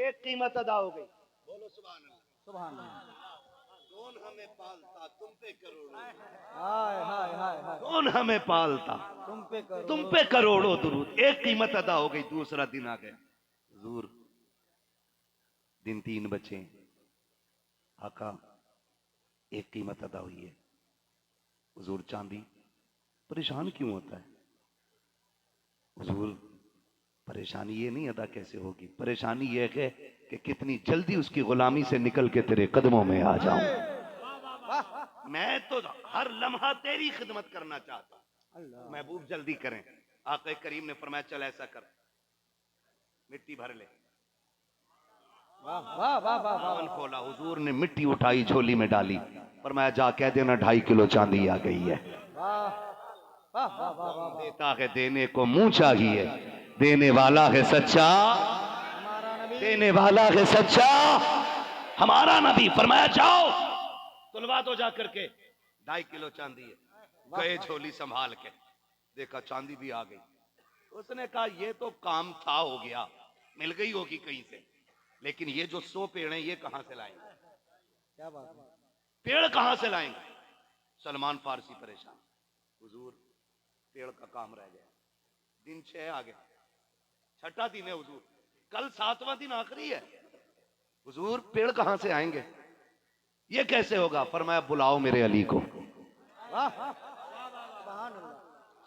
ایک قیمت ادا ہو گئی. بولو سبحان اللہ. سبحان اللہ. کون ہمیں پالتا تم پہ کروڑوں. ہائے ہائے ہائے ہائے. کون ہمیں پالتا تم پہ کروڑوں درود. ایک قیمت ادا ہو گئی. دوسرا دن آ گیا. حضور دن 3 بچے. آقا ایک قیمت ادا ہوئی ہے. حضور چاندی. پریشان کیوں ہوتا ہے؟ حضور پریشانی یہ نہیں ادا کیسے ہوگی، پریشانی یہ ہے کہ کتنی جلدی اس کی غلامی سے نکل کے تیرے قدموں میں آ جاؤں. میں تو ہر لمحہ تیری خدمت کرنا چاہتا ہوں. محبوب جلدی کریں. آقا کریم نے فرمایا چل ایسا کر، مٹی بھر لے. خاون کھولا. حضور نے مٹی اٹھائی جھولی میں ڈالی. فرمایا جا کہہ دینا 2.5 کلو چاندی آ گئی ہے. دیتا ہے دینے کو منہ چاہیے، دینے والا ہے سچا، دینے والا ہے سچا ہمارا نبی. فرمایا جاؤ تلوا دو جا کر کے. 2.5 کلو چاندی ہے. گئے جھولی سنبھال کے. دیکھا چاندی بھی آ گئی. اس نے کہا یہ تو کام تھا ہو گیا، مل گئی ہوگی کہیں سے، لیکن یہ جو 100 پیڑ ہیں یہ کہاں سے لائیں گے؟ کیا بات ہے؟ پیڑ کہاں سے لائیں گے؟ سلمان فارسی پریشان. حضور پیڑ کا کام رہ گیا. دن 6 آ گیا. 6واں دن ہے حضور. کل 7واں دن آخری ہے. حضور پیڑ کہاں سے آئیں گے؟ یہ کیسے ہوگا؟ فرمایا بلاؤ میرے علی کو.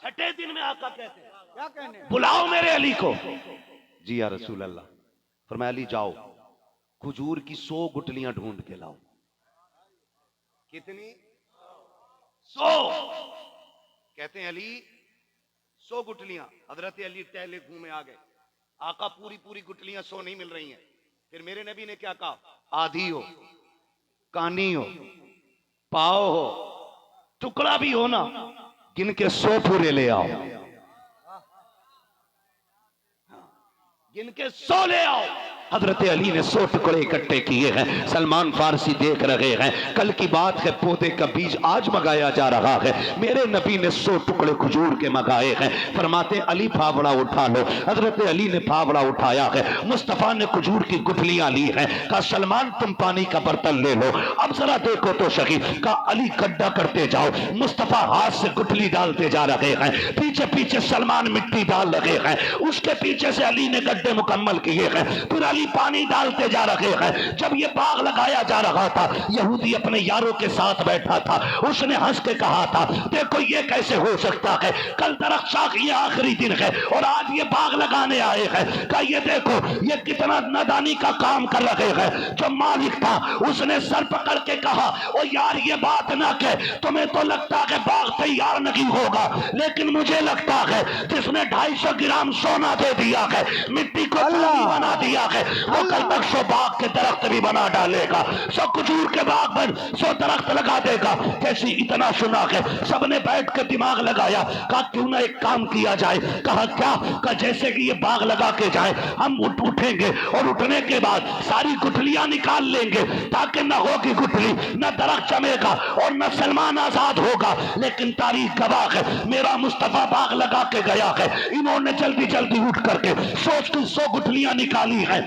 6 دن میں آقا کہتے ہیں کیا کہنے؟ بلاؤ میرے علی کو. جی یا رسول اللہ. فرمایا علی جاؤ کھجور کی 100 گٹلیاں ڈھونڈ کے لاؤ. کتنی؟ 100. کہتے ہیں علی 100 گٹلیاں. حضرت علی ٹہلے گھومے آ گئے. آقا پوری گٹلیاں 100 نہیں مل رہی ہیں. پھر میرے نبی نے کیا کہا؟ آدھی ہو، کانی ہو، پاؤ ہو، ٹکڑا بھی ہو نا، گن کے 100 پورے لے آؤ. گن کے 100 لے آؤ. حضرت علی نے 100 ٹکڑے اکٹھے کیے ہیں. سلمان فارسی دیکھ رہے ہیں. کل کی بات ہے، پودے کا بیج آج منگایا جا رہا ہے. میرے نبی نے 100 ٹکڑے کھجور کے منگائے ہیں. فرماتے ہیں علی پھاوڑا اٹھا لو. حضرت علی نے پھاوڑا اٹھایا ہے. مصطفیٰ نے کھجور کی گٹھلیاں لی ہیں. کہا سلمان تم پانی کا برتن لے لو. اب ذرا دیکھو تو صحیح. کہا علی گڈھا کرتے جاؤ. مصطفیٰ ہاتھ سے گٹھلی ڈالتے جا رہے ہیں. پیچھے پیچھے سلمان مٹی ڈال رہے ہیں. اس کے پیچھے سے علی نے گڈھے مکمل کیے ہیں. پھر علی پانی ڈالتے جا رہے ہیں. جب یہ باغ لگایا جا رہا تھا، یہودی اپنے یاروں کے ساتھ بیٹھا تھا. اس نے ہنس کے کہا تھا دیکھو یہ کیسے ہو سکتا ہے، کل درخت شاخ یہ آخری دن ہے اور آج یہ باغ لگانے آئے ہیں. کہ یہ دیکھو یہ کتنا نادانی کا کام کر رہے ہیں. جو مالک تھا اس نے سر پکڑ کے کہا او یار یہ بات نہ کہ، تمہیں تو لگتا ہے باغ تیار نہیں ہوگا، لیکن مجھے لگتا ہے جس نے 250 گرام سونا دے دیا ہے، مٹی کو چاندی بنا دیا ہے، وہ کل تک 100 باغ کے درخت بھی بنا ڈالے گا. 100 کھجور کے باغ پر 100 درخت لگا دے گا. کیسی اتنا سنا ہے. سب نے بیٹھ کے دماغ لگایا. کہا کیوں نہ ایک کام کیا جائے. کہا کیا؟ کہا جیسے کہ یہ باغ لگا کے جائیں ہم اٹھیں گے اور اٹھنے کے بعد ساری گٹھلیاں نکال لیں گے تاکہ نہ ہوگی گٹھلی، نہ درخت جمے گا اور نہ سلمان آزاد ہوگا. لیکن تاریخ گواہ ہے میرا مصطفیٰ باغ لگا کے گیا ہے. انہوں نے جلدی جلدی اٹھ کر کے 100 گٹھلیاں نکالی ہیں.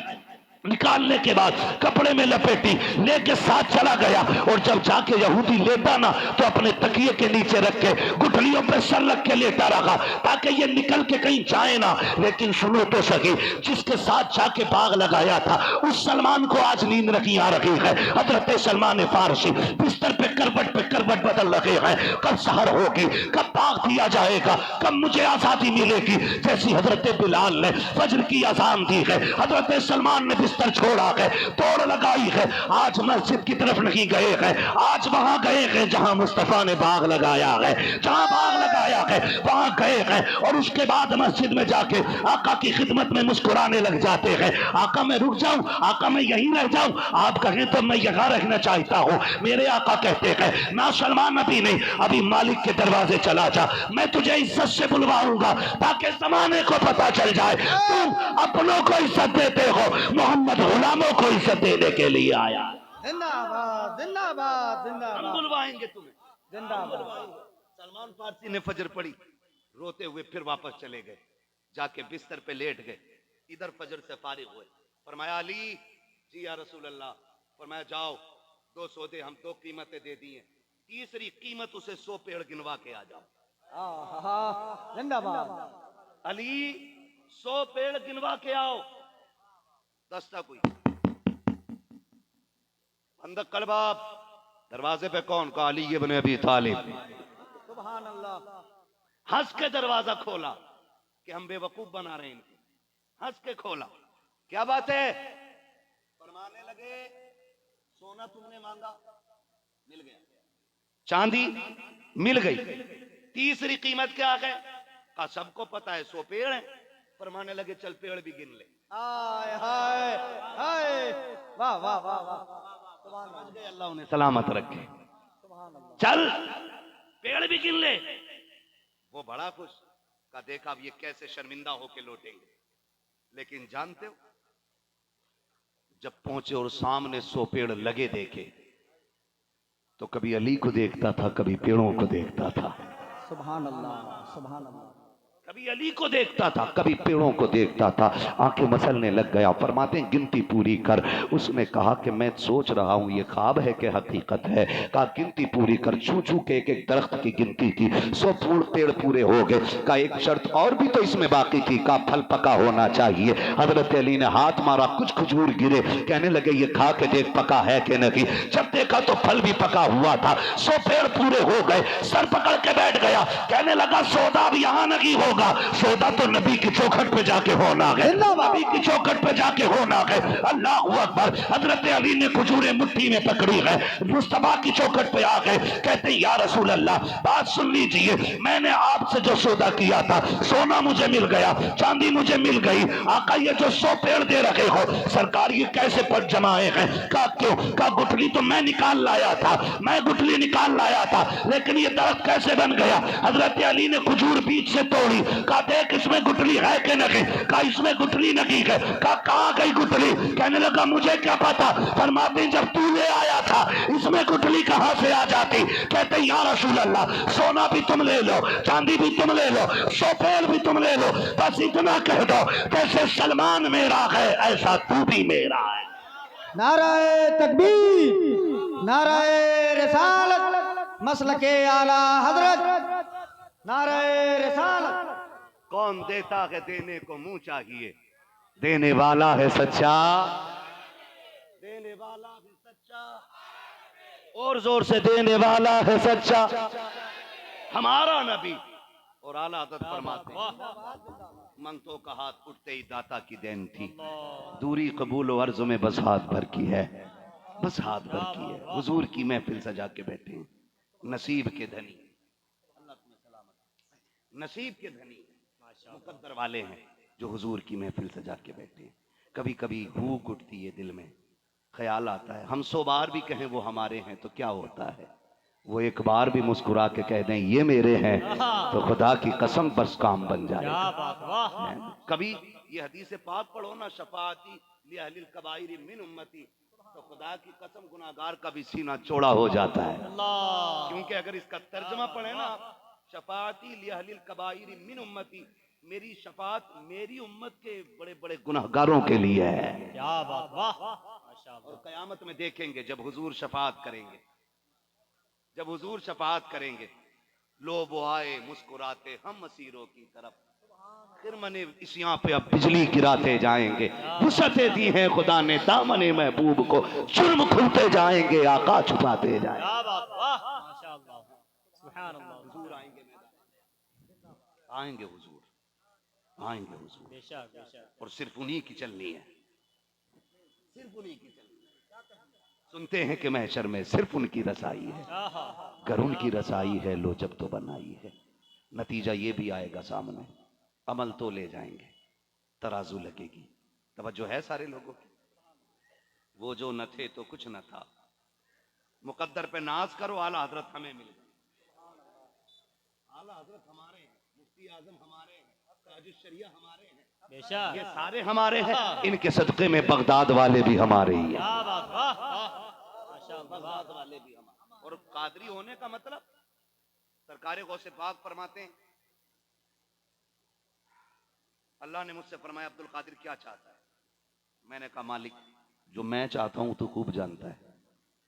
نکالنے کے بعد کپڑے میں لپیٹی لے کے ساتھ چلا گیا. اور جب جا کے یہودی لیتا نا تو اپنے تکیے کے نیچے رکھ کے گٹھلیوں پہ سر رکھ کے لیتا رہا تاکہ یہ نکل کے کہیں جائے نہ. لیکن سنو تو صحیح، جس کے ساتھ جا کے باغ لگایا تھا اس سلمان کو آج نیند نہیں آ رہی ہے. حضرت سلمان فارسی بستر پہ کروٹ بدل رہے ہیں. کب سحر ہوگی، کب باغ دیا جائے گا، کب مجھے آزادی ملے گی. جیسی حضرت بلال نے فجر کی اذان دی ہے، حضرت سلمان نے بستر چھوڑا ہے، دوڑ لگائی ہے. آج مسجد کی طرف نہیں گئے ہیں، آج وہاں گئے ہیں جہاں مصطفیٰ نے باغ لگایا ہے. جہاں باغ لگایا ہے وہاں گئے ہیں اور اس کے بعد مسجد میں جا کے آقا کی خدمت میں مسکرانے لگ جاتے ہیں. آقا میں رک جاؤں، آقا میں یہیں رہ جاؤں. آپ کہیں تو میں یہاں رہنا چاہتا ہوں. میرے آقا کہتے ہیں نہ سلمان نبی نہیں، ابھی مالک کے دروازے چلا جا، میں تجھے عزت سے بلواؤں گا تاکہ زمانے کو پتا چل جائے تم اپنوں کو عزت دیتے ہو، محمد غلاموں کو عزت دینے کے لیے آیا. زندہ باد زندہ باد زندہ ہم باد بلوائیں گے تمہیں. زندہ باد. سلمان فارسی نے فجر پڑھی، روتے ہوئے پھر واپس چلے گئے. جا کے بستر پہ لیٹ گئے. ادھر فجر سے فارغ ہوئے، فرمایا علی جی یا رسول اللہ. فرمایا جاؤ 2 سودے ہم 2 قیمتیں دے دی ہیں, تیسری قیمت اسے 100 پیڑ گنوا کے آ جاؤ. زندہ باد. علی 100 پیڑ گنوا کے آؤ. دستہ کوئی بندق کلباب, دروازے پہ کون؟ کہا علی ابن ابی طالب. سبحان اللہ. ہنس کے دروازہ کھولا کہ ہم بے وقوف بنا رہے ہیں ان کو. ہنس کے کھولا, کیا بات ہے؟ فرمانے لگے سونا تم نے مانگا مل گیا, چاندی مل گئی, تیسری قیمت کیا ہے؟ کہا سب کو پتا ہے 100 پیڑ ہیں. فرمانے لگے چل پیڑ بھی گن لے. ہائے ہائے ہائے, واہ واہ واہ واہ, سمجھ گئے, اللہ انہیں سلامت رکھے. سبحان اللہ. چل پیڑ بھی گن لے. وہ بڑا خوش. کہا دیکھا اب یہ کیسے شرمندہ ہو کے لوٹیں گے. لیکن جانتے ہو جب پہنچے اور سامنے 100 پیڑ لگے دیکھے تو کبھی علی کو دیکھتا تھا, کبھی پیڑوں کو دیکھتا تھا. سبحان اللہ. سبحان اللہ. کبھی علی کو دیکھتا تھا, کبھی پیڑوں کو دیکھتا تھا. آنکھیں مسلنے لگ گیا. فرماتے ہیں گنتی پوری کر. اس نے کہا کہ میں سوچ رہا ہوں یہ خواب ہے کہ حقیقت ہے. کہا گنتی پوری کر. چھو چھو کے ایک درخت کی گنتی کی. 100 پیڑ پورے ہو گئے. کہا ایک شرط اور بھی تو اس میں باقی تھی. کہا پھل پکا ہونا چاہیے. حضرت علی نے ہاتھ مارا, کچھ کھجور گرے. کہنے لگے یہ کھا کے دیکھ پکا ہے کہ نہیں. جب دیکھا تو پھل بھی پکا ہوا تھا. 100 پیڑ پورے ہو گئے. سر پکڑ کے بیٹھ گیا. کہنے لگا سودا اب یہاں نہیں ہوگا, سودا تو نبی کی چوکھٹ پہ جا کے ہونا ہے. نبی کی چوکھٹ پہ جا کے ہونا ہے. اللہ اکبر. حضرت علی نے کھجوریں مٹھی میں پکڑی ہے, مصطفیٰ کی چوکھٹ پہ آ گئے. کہتے ہیں یا رسول اللہ بات سن لیجئے, میں نے آپ سے جو سودا کیا تھا, سونا مجھے مل گیا, چاندی مجھے مل گئی. آقا یہ جو 100 پیڑ دے رکھے ہو سرکار یہ کیسے پٹ جمائے ہیں؟ کہا کیوں؟ کہا گٹھلی تو میں نکال لایا تھا, میں گٹھلی نکال لایا تھا, لیکن یہ درخت کیسے بن گیا؟ حضرت علی نے کھجور بیچ سے توڑی. کہا دیکھ اس میں گٹھلی ہے کہ نہیں. کہا اس میں گٹھلی نہیں ہے. کہا کہاں گئی گٹھلی؟ کہنے لگا مجھے کیا پتا. فرماتے ہیں جب تو لے آیا تھا اس میں گٹھلی کہاں سے آ جاتی. کہتے ہیں یا رسول اللہ سونا بھی تم لے لو, چاندی بھی تم لے لو, 100 پیڑ بھی تم لے لو, بس اتنا کہہ دو جیسے سلمان میرا ہے ایسا تو بھی میرا ہے. نعرہ تکبیر, نعرہ رسالت, مسلک اعلی حضرت, نعرہ رسالت. کون دیتا ہے دینے کو منہ چاہیے, دینے والا ہے سچا, دینے والا ہے سچا, اور زور سے دینے والا ہے سچا. ہمارا نبی اور اعلیٰ حضرت فرماتے ہیں منگتوں کا ہاتھ اٹھتے ہی داتا کی دین تھی. دوری قبول و عرض میں بس ہاتھ بھر کی ہے, بس ہاتھ بھر کی ہے. حضور کی محفل سجا کے بیٹھے ہیں, نصیب کے دھنی, اللہ تمہیں سلامت, نصیب کے دھنی مقدر والے ہیں جو حضور کی محفل سجا کے بیٹھے ہیں. کبھی کبھی بھوک اٹھتی ہے دل میں, خیال آتا ہے ہم 100 بار بھی کہیں وہ ہمارے ہیں تو کیا ہوتا ہے, وہ ایک بار بھی مسکرا کے کہہ دیں یہ میرے ہیں تو خدا کی قسم بس کام بن جائے گا. کبھی یہ حدیث پاک پڑھو نا, شفاعتی لأہل الکبائر من امتی, تو خدا کی قسم گناہگار کا بھی سینہ چوڑا ہو جاتا ہے. کیونکہ اگر اس کا ترجمہ پڑھیں نا, شفاعتی لأہل الکبائر من امتی, میری شفاعت میری امت کے بڑے بڑے گناہگاروں کے لیے ہے. اور قیامت میں دیکھیں گے جب حضور شفاعت کریں گے, جب حضور شفاعت کریں گے, لو وہ آئے مسکراتے ہم اسیروں کی طرف, خرمن اسیاں پہ اب بجلی گراتے جائیں گے. وسعتیں دی ہیں خدا نے دامن محبوب کو, جرم کھلتے جائیں گے آقا چھپاتے جائیں گے. حضور آئیں گے, آئیں گے حضور, آئیں گے حضور, اور صرف انہی کی چلنی ہے, صرف انہی کی چلنی ہے. سنتے ہیں کہ محشر میں صرف ان کی رسائی ہے, گر ان کی رسائی ہے لو جب تو بنائی ہے. نتیجہ یہ بھی آئے گا سامنے, عمل تو لے جائیں گے, ترازو لگے گی. توجہ ہے سارے لوگوں کی؟ وہ جو نہ تھے تو کچھ نہ تھا, مقدر پہ ناز کرو, اعلیٰ حضرت ہمیں مل گئے. اعلیٰ حضرت ہمارے ہیں, مفتی اعظم ہمارے ہیں, تاج الشریعہ ہمارے ہیں, یہ سارے ہمارے ہیں. ان کے صدقے میں بغداد والے بھی ہمارے ہی ہیں, بغداد والے بھی ہمارے. اور قادری ہونے کا مطلب سرکار غوث پاک فرماتے ہیں, اللہ نے مجھ سے فرمایا عبد القادر کیا چاہتا ہے؟ میں نے کہا مالک جو میں چاہتا ہوں تو خوب جانتا ہے.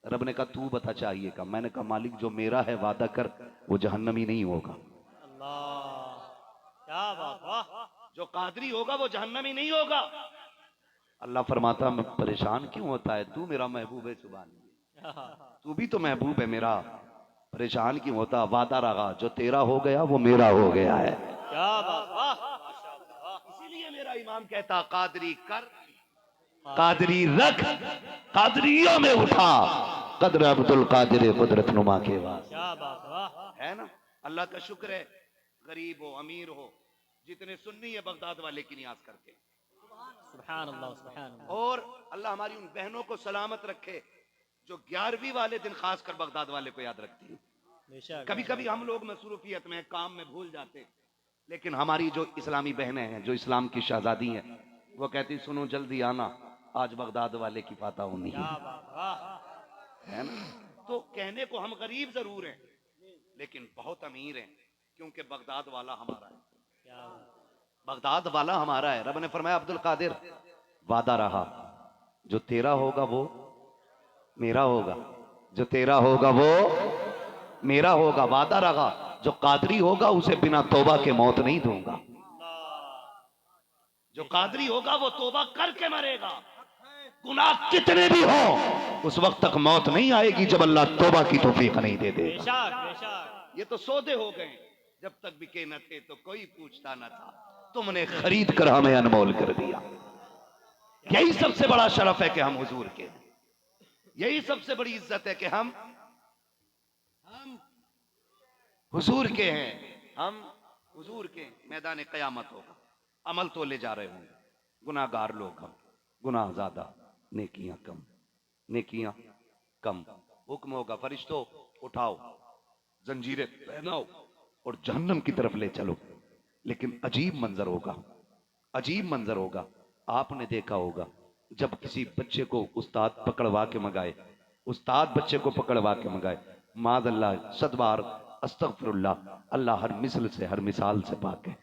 رب نے کہا تو بتا چاہیے کا. میں نے کہا مالک جو میرا ہے وعدہ کر وہ جہنمی نہیں ہوگا. اللہ کیا بات واہ جو قادری ہوگا وہ جہنمی نہیں ہوگا. اللہ فرماتا میں پریشان کیوں ہوتا ہے, تو میرا محبوب ہے. سبحان اللہ, تو بھی تو محبوب ہے میرا, پریشان کیوں ہوتا. وعدہ رہا جو تیرا ہو گیا وہ میرا ہو گیا ہے. کیا بات واہ. اسی لیے میرا امام کہتا قادری کر قادری رکھ قادریوں میں اٹھا قدر عبد القادر قدرت نما کے واسطے. کیا بات واہ. ہے نا, اللہ کا شکر ہے غریب ہو امیر ہو جتنے سنی ہے بغداد والے کی نیاز کرتے. سبحان اللہ سبحان اللہ. اور اللہ ہماری ان بہنوں کو سلامت رکھے جو 11ویں والے دن خاص کر بغداد والے کو یاد رکھتی ہیں. بے شک. کبھی کبھی ہم لوگ مصروفیت میں کام میں بھول جاتے, لیکن ہماری جو اسلامی بہنیں ہیں جو اسلام کی شہزادی ہیں وہ کہتی سنو جلدی آنا آج بغداد والے کی فاتح ہونی ہے. کیا بات واہ. ہے نا, تو کہنے کو ہم غریب ضرور ہیں لیکن بہت امیر ہیں کیونکہ بغداد والا ہمارا ہے. کیا بات. بغداد والا ہمارا ہے. رب نے فرمایا عبد القادر وعدہ رہا جو تیرا ہوگا وہ میرا ہوگا, جو تیرا ہوگا وہ میرا ہوگا. وعدہ رہا جو قادری ہوگا اسے بنا توبہ کے موت نہیں دوں گا. جو قادری ہوگا وہ توبہ کر کے مرے گا, گناہ کتنے بھی ہوں اس وقت تک موت نہیں آئے گی جب اللہ توبہ کی توفیق نہیں دے دے بے گا. شک بے شک. یہ تو سودے ہو گئے, جب تک بکے نہ تھے تو کوئی پوچھتا نہ تھا, تم نے خرید کر ہمیں انمول کر دیا. یہی سب سے بڑا شرف ہے کہ ہم حضور کے, یہی سب سے بڑی عزت ہے کہ ہم حضور کے ہیں. ہم حضور کے. میدان قیامت ہوگا, عمل تو لے جا رہے ہوں گے, گناہ گار لوگ ہم, گناہ زیادہ نیکیاں کم, نیکیاں کم. حکم ہوگا فرشتوں اٹھاؤ زنجیریں پہناؤ اور جہنم کی طرف لے چلو. لیکن عجیب منظر ہوگا, عجیب منظر ہوگا. آپ نے دیکھا ہوگا جب کسی بچے کو استاد پکڑوا کے منگائے, استاد بچے کو پکڑوا کے منگائے, معاذ اللہ, 100 بار استغفر اللہ, اللہ ہر مثل سے ہر مثال سے پاک ہے.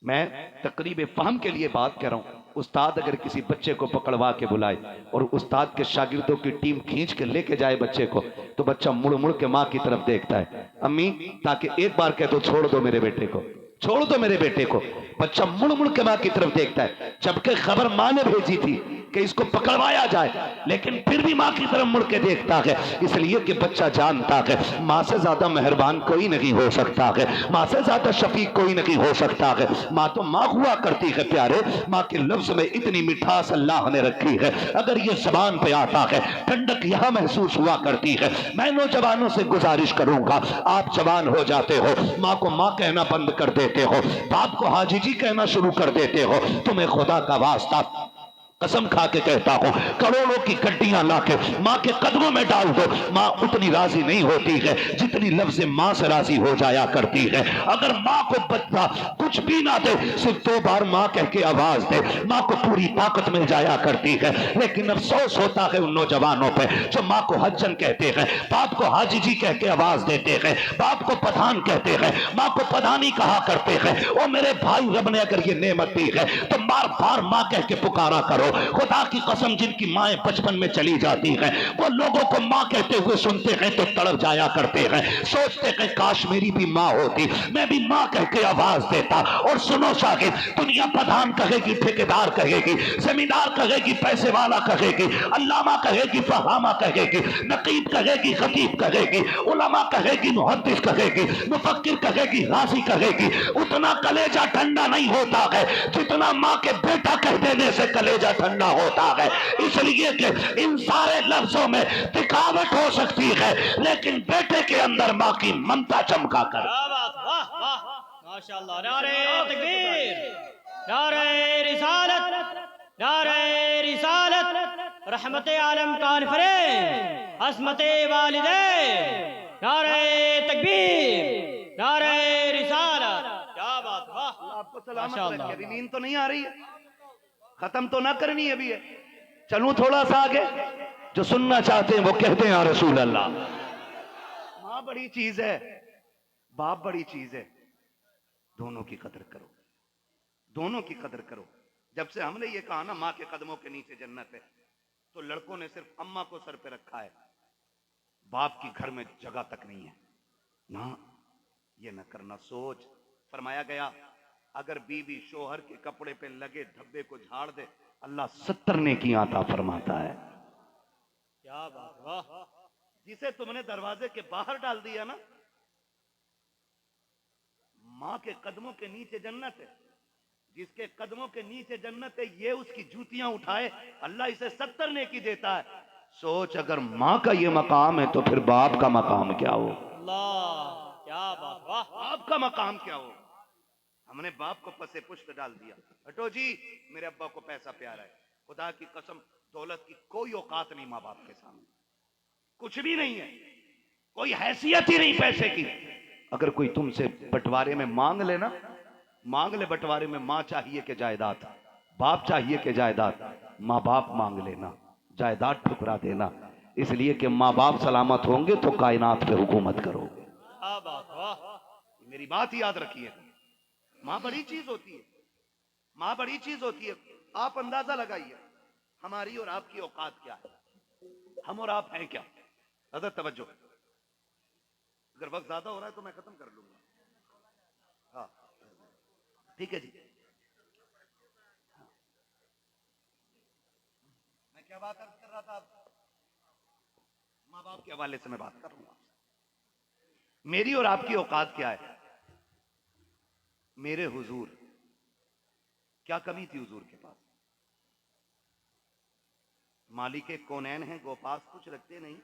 میں تقریب فہم کے لیے بات کر رہا ہوں. استاد اگر کسی بچے کو پکڑوا کے بلائے اور استاد کے شاگردوں کی ٹیم کھینچ کے لے کے جائے بچے کو, تو بچہ مڑ مڑ کے ماں کی طرف دیکھتا ہے, امی تاکہ ایک بار کہہ دو چھوڑ دو میرے بیٹے کو, چھوڑ دو میرے بیٹے کو. بچہ مڑ مڑ کے ماں کی طرف دیکھتا ہے, جبکہ خبر ماں نے بھیجی تھی کہ اس کو پکڑوایا جائے, لیکن پھر بھی ماں کی طرف مڑ کے دیکھتا ہے, اس لیے کہ بچہ جانتا ہے ماں سے زیادہ مہربان کوئی نہیں ہو سکتا ہے, ماں سے زیادہ شفیق کوئی نہیں ہو سکتا ہے. ماں تو ماں ہوا کرتی ہے پیارے, ماں کے لفظ میں اتنی مٹھاس اللہ نے رکھی ہے, اگر یہ زبان پہ آتا ہے ٹھنڈک یہاں محسوس ہوا کرتی ہے. میں نوجوانوں سے گزارش کروں گا, آپ جوان ہو جاتے ہو, ماں کو ماں کہنا بند کر دیتے ہو, باپ کو حاجی جی کہنا شروع کر دیتے ہو. تمہیں خدا کا واسطہ قسم کھا کے کہتا ہوں کروڑوں کی گڈیاں لا کے ماں کے قدموں میں ڈال دو, ماں اتنی راضی نہیں ہوتی ہے جتنی لفظ ماں سے راضی ہو جایا کرتی ہے. اگر ماں کو بچہ کچھ بھی نہ دے, صرف 2 بار ماں کہہ کے آواز دے, ماں کو پوری طاقت مل جایا کرتی ہے. لیکن افسوس ہوتا ہے ان نوجوانوں پہ جو ماں کو حجن کہتے ہیں, باپ کو حاجی جی کہہ کے آواز دیتے ہیں, باپ کو پٹھان کہتے ہیں, ماں کو پدانی کہا کرتے ہیں. او میرے بھائی, رب نے اگر یہ نعمت دی ہے تو بار بار ماں کہہ کے پکارا کرو. خدا کی قسم جن کی مائیں بچپن میں چلی جاتی ہیں وہ لوگوں کو ماں کہتے ہوئے سنتے ہیں تو تڑپ جایا کرتے ہیں, سوچتے ہیں کاش میری بھی ماں ہوتی, میں بھی ماں کہہ کے آواز دیتا. اور سنو شاہد, دنیا پٹھان کہے گی, ٹھیکیدار کہے گی, زمیندار کہے گی, پیسے والا کہے گی, علامہ کہے گی, فہامہ کہے گی, نقیب کہے گی, خطیب کہے گی, علماء کہے گی, محدث کہے گی, مفکر کہے گی, غازی کہے گی. اتنا کلیجہ ٹھنڈا نہیں ہوتا ہے جتنا ماں کے بیٹا کہہ دینے سے کلیجہ ٹھنڈا ہوتا ہے. اس لیے کہ ان سارے لفظوں میں دکھاوٹ ہو سکتی ہے لیکن بیٹے کے اندر ماں کی ممتا چمکا کر. کیا بات واہ واہ ماشاءاللہ. نعرہ تکبیر, نعرہ رسالت, نعرہ رسالت, رحمت عالم کانفرنس, عصمت والدین, نعرہ تکبیر, نعرہ رسالت. کیا بات واہ. آپ کو سلامت رکھے. ابھی نیند تو نہیں آ رہی ہے, ختم تو نہ کرنی ابھی ہے, چلوں تھوڑا سا آگے. جو سننا چاہتے ہیں وہ کہتے ہیں یا رسول اللہ. ماں بڑی چیز ہے, باپ بڑی چیز ہے, دونوں کی قدر کرو, دونوں کی قدر کرو. جب سے ہم نے یہ کہا نا ماں کے قدموں کے نیچے جنت ہے، تو لڑکوں نے صرف اماں کو سر پہ رکھا ہے، باپ کی گھر میں جگہ تک نہیں ہے نا۔ یہ نہ کرنا، سوچ۔ فرمایا گیا اگر بیوی شوہر کے کپڑے پہ لگے دھبے کو جھاڑ دے، اللہ 70 نیکیاں عطا فرماتا ہے۔ کیا بات، واہ، جسے تم نے دروازے کے باہر ڈال دیا نا، ماں کے قدموں کے نیچے جنت ہے، جس کے قدموں کے نیچے جنت ہے، یہ اس کی جوتیاں اٹھائے اللہ اسے 70 نیکی دیتا ہے۔ سوچ اگر ماں کا یہ مقام ہے تو پھر باپ کا مقام کیا ہو؟ اللہ، کیا بات، واہ، باپ کا مقام کیا ہو؟ ہم نے باپ کو پسے پشت ڈال دیا، ہٹو جی، میرے ابا کو پیسہ پیارا ہے، خدا کی قسم دولت کی کوئی اوقات نہیں ماں باپ کے سامنے، کچھ بھی نہیں ہے، کوئی حیثیت ہی نہیں پیسے کی۔ اگر کوئی تم سے بٹوارے میں مانگ لے نا، مانگ لے بٹوارے میں، ماں چاہیے کہ جائیداد، باپ چاہیے کہ جائیداد، ماں باپ مانگ لینا، جائیداد ٹھکرا دینا، اس لیے کہ ماں باپ سلامت ہوں گے تو کائنات پہ حکومت کرو گے۔ کیا بات، واہ، میری بات یاد رکھیے، ماں بڑی چیز ہوتی ہے، ماں بڑی چیز ہوتی ہے۔ آپ اندازہ لگائیے ہماری اور آپ کی اوقات کیا ہے، ہم اور آپ ہیں کیا؟ حضرت توجہ، اگر وقت زیادہ ہو رہا ہے تو میں ختم کر لوں گا، ہاں ٹھیک ہے جی۔ میں کیا بات عرض کر رہا تھا؟ ماں باپ کے حوالے سے میں بات کر رہا ہوں۔ میری اور آپ کی اوقات کیا ہے؟ میرے حضور کیا کمی تھی حضور کے پاس؟ مالک کونین ہیں، گو پاس کچھ رکھتے نہیں،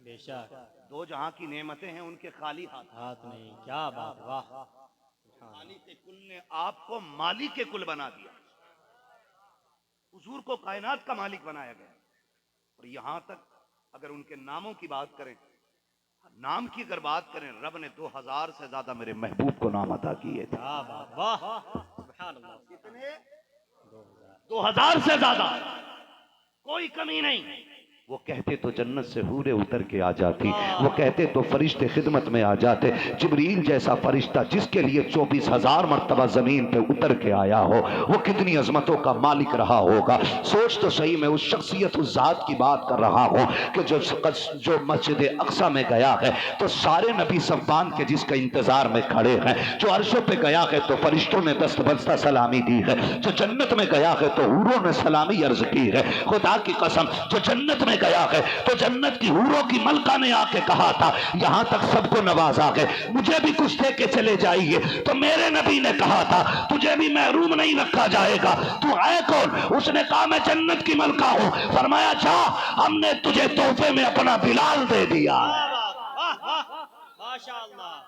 بے شک، دو جہاں کی نعمتیں ہیں ان کے خالی ہاتھ۔ ہاتھ نہیں، کیا بات، واہ، مالک کل نے آپ کو مالک کے کل بنا دیا، حضور کو کائنات کا مالک بنایا گیا، اور یہاں تک اگر ان کے ناموں کی بات کریں، نام کی اگر بات کریں، رب نے 2000 سے زیادہ میرے محبوب کو نام عطا کیے تھے۔ کیا بات، واہ، سبحان اللہ، کتنے؟ 2000، 2000 سے زیادہ، کوئی کمی نہیں۔ وہ کہتے تو جنت سے حوریں اتر کے آ جاتی، وہ کہتے تو فرشتے خدمت میں آ جاتے، جبریل جیسا فرشتہ جس کے لیے 24,000 مرتبہ زمین پہ اتر کے آیا ہو، وہ کتنی عظمتوں کا مالک رہا ہوگا۔ سوچ تو صحیح، میں اس شخصیت، اس ذات کی بات کر رہا ہوں کہ جو مسجد اقصی میں گیا ہے تو سارے نبی سب باندھ کے جس کا انتظار میں کھڑے ہیں، جو عرشوں پہ گیا ہے تو فرشتوں نے دست بستہ سلامی دی ہے، جو جنت میں گیا ہے تو حوروں نے سلامی عرض کی ہے۔ خدا کی قسم، جو جنت میں گیا ہے تو جنت کی حوروں کی ملکہ نے آ کے کہا تھا یہاں تک سب کو نوازا ہے، مجھے بھی کچھ دے کے چلے جائیے، تو میرے نبی نے کہا تھا تجھے بھی محروم نہیں رکھا جائے گا، تو ہے کون؟ اس نے کہا میں جنت کی ملکہ ہوں۔ فرمایا جا، ہم نے تجھے تحفے میں اپنا بلال دے دیا ہے۔ ماشاء اللہ،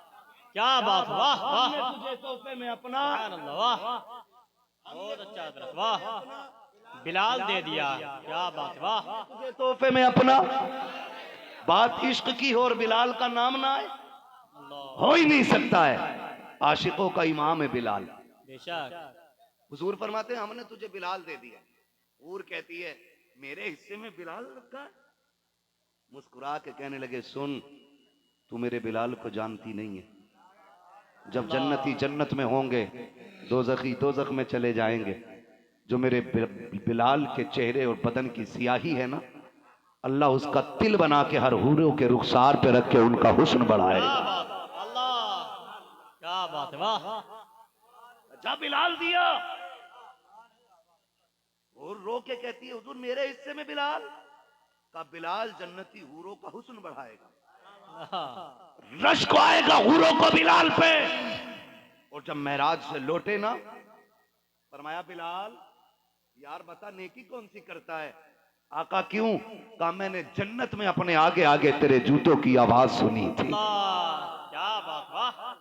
کیا بات، واہ، ہم نے واہ، تجھے تحفے میں اپنا سبحان اللہ، واہ، بہت اچھا درست، واہ، بلال دے دیا، کیا بات، واہ، تجھے تحفے میں اپنا۔ بات عشق کی ہو اور بلال کا نام نہ آئے، اللہ، ہو ہی نہیں سکتا ہے۔ عاشقوں کا امام ہے بلال۔ بے شک، حضور فرماتے ہیں ہم نے تجھے بلال دے دیا۔ حور کہتی ہے میرے حصے میں بلال رکھا ہے؟ مسکرا کے کہنے لگے سن، تو میرے بلال کو جانتی نہیں ہے، جب جنتی جنت میں ہوں گے، دوزخی دوزخ میں چلے جائیں گے، جو میرے بلال کے چہرے اور بدن کی سیاہی ہے نا، اللہ اس کا تل بنا کے ہر حوروں کے رخسار پہ رکھ کے ان کا حسن بڑھائے کیا گا۔ بات، اللہ، کیا بات، واہ، جا بلال دیا، اور رو کے کہتی ہے حضور میرے حصے میں بلال کا، بلال جنتی حوروں کا حسن بڑھائے گا، رشک آئے گا حوروں کو بلال پہ۔ اور جب معراج سے لوٹے نا، فرمایا بلال یار بتا نیکی کون سی کرتا ہے؟ آقا کیوں؟ کہا میں نے جنت میں اپنے آگے آگے تیرے جوتوں کی آواز سنی تھی۔ اللہ، کیا بات، واہ،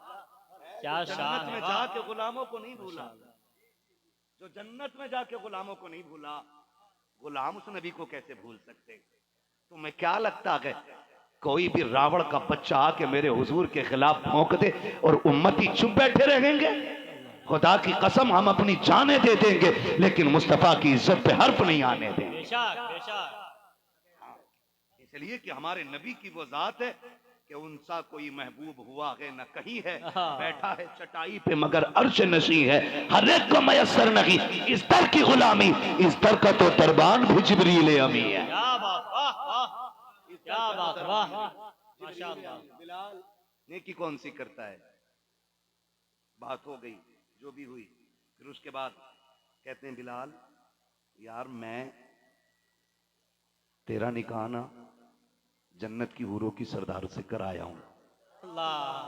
کیا جنت شان ہے، میں جا واہ، کے غلاموں کو نہیں بھولا، جو جنت میں جا کے غلاموں کو نہیں بھولا، غلام اس نبی کو کیسے بھول سکتے؟ تمہیں کیا لگتا ہے کوئی بھی راوڑ کا بچہ آ کے میرے حضور کے خلاف بھونک دے اور امتی چپ بیٹھے رہیں گے؟ خدا کی قسم ہم اپنی جانیں دے دیں گے لیکن مصطفیٰ کی عزت پہ حرف نہیں آنے دیں گے۔ بے شک، بے شک، اس لیے کہ ہمارے نبی کی وہ ذات ہے کہ انسا کوئی محبوب ہوا ہے نہ کہیں ہے، بیٹھا ہے چٹائی پہ مگر عرش نشیں ہے، ہر ایک کو میسر نہیں اس در کی غلامی، اس در کا تو دربان بھی جبریل امی ہے۔ کیا بات، واہ واہ، کیا بات، واہ ماشاءاللہ۔ بلال نیکی کون سی کرتا ہے؟ بات ہو گئی جو بھی ہوئی، پھر اس کے بعد کہتے ہیں بلال یار میں تیرا نکاح نا جنت کی حوروں کی سردار سے کرایا ہوں۔ اللہ،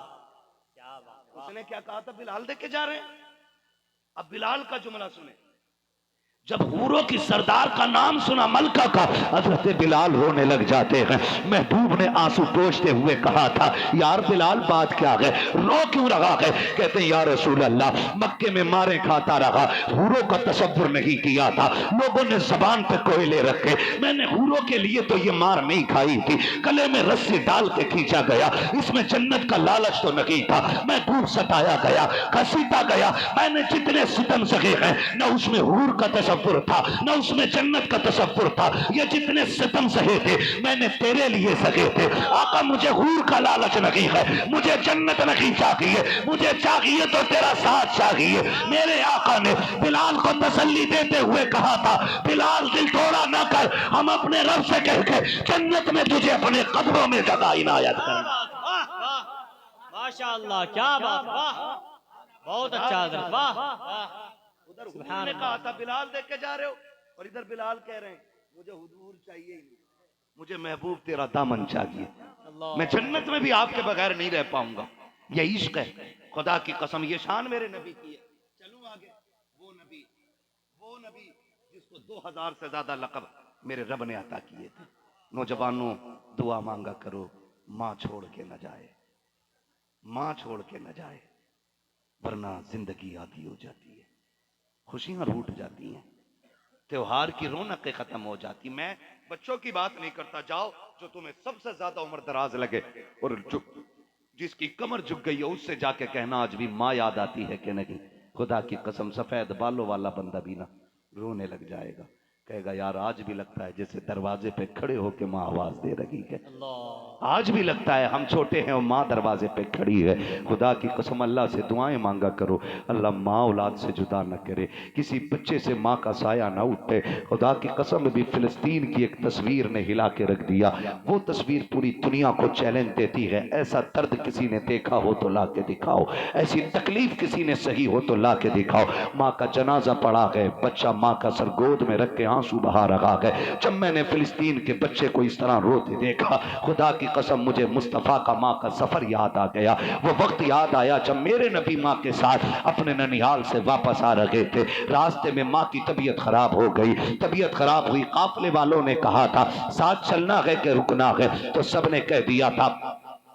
کیا بات، اس نے کیا کہا تھا؟ بلال دیکھ کے جا رہے ہیں۔ اب بلال کا جملہ سنیں، جب حوروں کی سردار کا نام سنا ملکہ کا، حضرت بلال رونے لگ جاتے ہیں۔ محبوب نے آنسو پوچھتے ہوئے کہا تھا یار بلال بات کیا ہے، رو کیوں رہا ہے؟ کہتے ہیں یا رسول اللہ مکے میں مارے کھاتا رہا، حوروں کا تصور نہیں کیا تھا، لوگوں نے زبان پہ کوئلے رکھے، میں نے حوروں کے لیے تو یہ مار نہیں کھائی تھی، گلے میں رسی ڈال کے کھینچا گیا، اس میں جنت کا لالچ تو نہیں تھا، میں خوب ستایا گیا، گھسیٹا گیا، میں نے جتنے ستم سہے ہیں نہ اس میں حور کا تصور تھا نہ اس میں جنت کا تصور تھا، یہ جتنے ستم سہے تھے میں نے تیرے لیے سہے تھے۔ آقا مجھے حور کا لالچ نہیں ہے، مجھے جنت نہیں چاہیے، مجھے چاہیے تو تیرا ساتھ چاہیے۔ میرے آقا نے بلال کو تسلی دیتے ہوئے کہا تھا بلال دل توڑا نہ کر، ہم اپنے رب سے کہہ کے جنت میں تجھے اپنے قدموں میں جگہ عنایت کریں۔ ماشاءاللہ، کیا بات، واہ بہت اچھا حضرت، واہ ادھر حضور نے کہا تھا بلال دیکھ کے جا رہے ہو، اور ادھر بلال کہہ رہے ہیں مجھے حضور چاہیے ہی نہیں، مجھے محبوب تیرا دامن چاہیے، میں جنت میں بھی آپ کے بغیر نہیں رہ پاؤں گا۔ یہ عشق ہے، خدا کی قسم یہ شان میرے نبی کی ہے۔ چلوں آگے، وہ نبی جس کو 2000 سے زیادہ لقب میرے رب نے عطا کیے تھے۔ نوجوانوں دعا مانگا کرو ماں چھوڑ کے نہ جائے، ماں چھوڑ کے نہ جائے، ورنہ زندگی آدھی ہو جاتی ہے، خوشیاں روٹ جاتی ہیں، تہوار کی رونقیں ختم ہو جاتی۔ میں بچوں کی بات نہیں کرتا، جاؤ جو تمہیں سب سے زیادہ عمر دراز لگے اور جس کی کمر جھک گئی ہے اس سے جا کے کہنا آج بھی ماں یاد آتی ہے کہ نہیں۔ خدا کی قسم سفید بالوں والا بندہ بھی نا رونے لگ جائے گا، کہے گا یار آج بھی لگتا ہے جیسے دروازے پہ کھڑے ہو کے ماں آواز دے رہی ہے، آج بھی لگتا ہے ہم چھوٹے ہیں اور ماں دروازے پہ کھڑی ہے۔ خدا کی قسم اللہ سے دعائیں مانگا کرو اللہ ماں اولاد سے جدا نہ کرے، کسی بچے سے ماں کا سایہ نہ اٹھے۔ خدا کی قسم بھی فلسطین کی ایک تصویر نے ہلا کے رکھ دیا، وہ تصویر پوری دنیا کو چیلنج دیتی ہے، ایسا درد کسی نے دیکھا ہو تو لا کے دکھاؤ، ایسی تکلیف کسی نے سہی ہو تو لا کے دکھاؤ۔ ماں کا جنازہ پڑا ہے، بچہ ماں کا سر گود میں رکھ کے آنسو بہا رہا ہے۔ جب میں نے فلسطین کے بچے کو اس طرح روتے دیکھا خدا کی قسم مجھے مصطفیٰ کا ماں کا سفر یاد آ گیا، وہ وقت یاد آیا جب میرے نبی ماں کے ساتھ اپنے ننیال سے واپس آ رہے تھے، راستے میں ماں کی طبیعت خراب ہو گئی، طبیعت خراب ہوئی، قافلے والوں نے کہا تھا ساتھ چلنا ہے کہ رکنا ہے، تو سب نے کہہ دیا تھا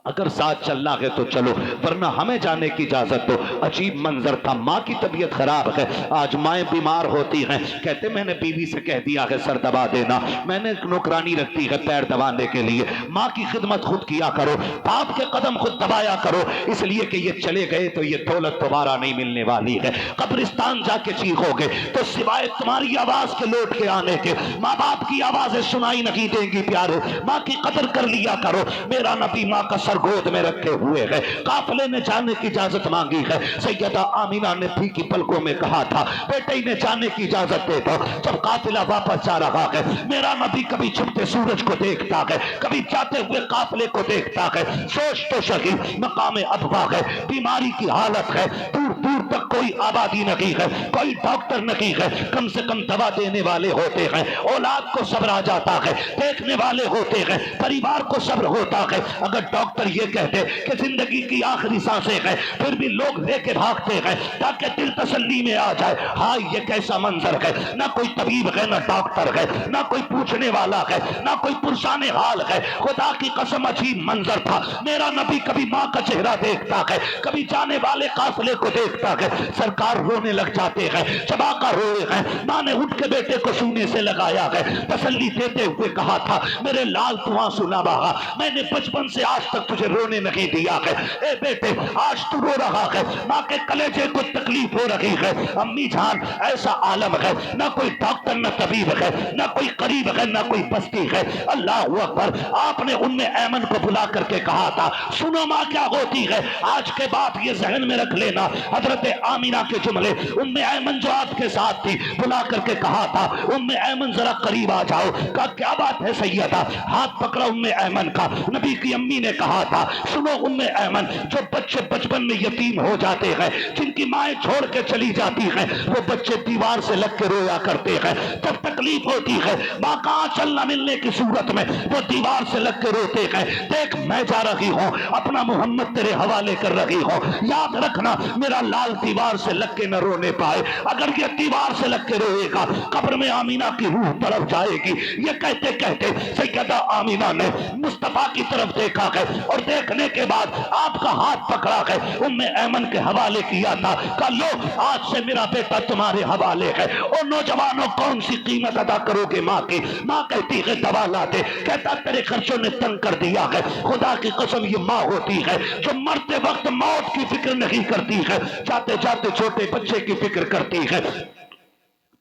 اگر ساتھ چلنا ہے تو چلو ورنہ ہمیں جانے کی اجازت دو۔ عجیب منظر تھا، ماں کی طبیعت خراب ہے، آج مائیں بیمار ہوتی ہیں، کہتے میں نے بیوی سے کہہ دیا ہے سر دبا دینا، میں نے نوکرانی رکھتی ہے پیر دبانے کے لیے، ماں کی خدمت خود کیا کرو، باپ کے قدم خود دبایا کرو، اس لیے کہ یہ چلے گئے تو یہ دولت دوبارہ نہیں ملنے والی ہے، قبرستان جا کے چیخو گے تو سوائے تمہاری آواز کے لوٹ کے آنے کے ماں باپ کی آوازیں سنائی نہیں دیں گی۔ پیارو ماں کی قدر کر لیا کرو، میرا نبی ماں کا سر گود میں رکھے ہوئے ہے، قافلے نے جانے کی اجازت مانگی ہے، سیدہ آمینہ نے بھی کی پلکوں میں کہا تھا بیٹے انہیں جانے کی اجازت دے دو۔ جب قافلہ واپس جا رہا ہے میرا نبی کبھی چھپتے سورج کو دیکھتا ہے، کبھی جاتے ہوئے قافلے کو دیکھتا ہے، سوچ تو سکی مقام ابوا ہے، بیماری کی حالت ہے، دور دور تک کوئی آبادی نہیں ہے، کوئی ڈاکٹر نہیں ہے، کم سے کم دوا دینے والے ہوتے ہیں، اولاد کو صبر آ جاتا ہے، دیکھنے والے ہوتے ہیں، پریوار کو صبر ہوتا ہے، اگر ڈاکٹر یہ کہتے کہ زندگی کی آخری سانسیں ہیں پھر بھی لوگ لے کے بھاگتے ہیں تاکہ دل تسلی میں آ جائے، ہاں یہ کیسا منظر ہے، نہ کوئی طبیب ہے نہ ڈاکٹر ہے، نہ کوئی پوچھنے والا ہے نہ کوئی پرسان حال ہے، خدا کی قسم عجیب منظر تھا۔ میرا نبی کبھی ماں کا چہرہ دیکھتا ہے، کبھی جانے والے قافلے کو دیکھتا ہے، سرکار رونے لگ جاتے ہیں، جب آقا روئے ہیں ماں نے اٹھ کے بیٹے کو سونے سے لگایا ہے، تسلی دیتے ہوئے کہا تھا میرے لال تو آنسو نہ بہا، میں نے بچپن سے آج تک تجھے رونے نہیں دیا ہے۔ اے بیٹے آج تو رو رہا ہے، ماں کے کلیجے کو تکلیف ہو رہی ہے۔ امی جان ایسا عالم ہے، نہ کوئی ڈاکٹر نہ طبیب ہے، نہ کوئی قریب ہے نہ کوئی بستی ہے۔ اللہ اکبر۔ آپ نے ام ایمن کو بلا کر کے کہا تھا سنو ماں کیا ہوتی ہے، آج کے بعد یہ ذہن میں رکھ لینا حضرت آمینہ کے جملے۔ ام ایمن جو آپ کے ساتھ تھی بلا کر کے کہا تھا ام ایمن ذرا قریب آ جاؤ۔ کہا کیا بات ہے سیدہ؟ ہاتھ پکڑا ام ایمن کا۔ نبی کی امی نے کہا تھا سنو ام ایمن، جو بچے بچپن میں یتیم ہو جاتے ہیں، جن کی مائیں چھوڑ کے چلی جاتی ہیں، وہ بچے دیوار سے لگ کے رویا کرتے ہیں۔ جب تکلیف ہوتی ہے ماں کہاں چلنا ملنے کی صورت میں وہ دیوار سے لگ کے روتے ہیں۔ دیکھ میں جا رہی ہوں، اپنا محمد تیرے حوالے کر رہی ہوں، یاد رکھنا میرا لال دیوار سے لگ کے نہ رونے پائے۔ اگر یہ دیوار سے لگ کے روئے گا قبر میں آمینہ کی روح طرف جائے گی۔ یہ کہتے کہتے سیدہ آمینہ نے مصطفیٰ کی طرف دیکھا ہے اور دیکھنے کے بعد آپ کا ہاتھ پکڑا ہے، ام ایمن کے حوالے کیا تھا۔ کہا لو آج سے میرا بیٹا تمہارے حوالے ہے۔ اور نوجوانوں کون سی قیمت ادا کرو گے ماں کی؟ ماں کہتی ہے دوا لاتے، کہتا تیرے خرچوں نے تنگ کر دیا ہے۔ خدا کی قسم یہ ماں ہوتی ہے جو مرتے وقت موت کی فکر نہیں کرتی ہے، جاتے جاتے چھوٹے بچے کی فکر کرتی ہے۔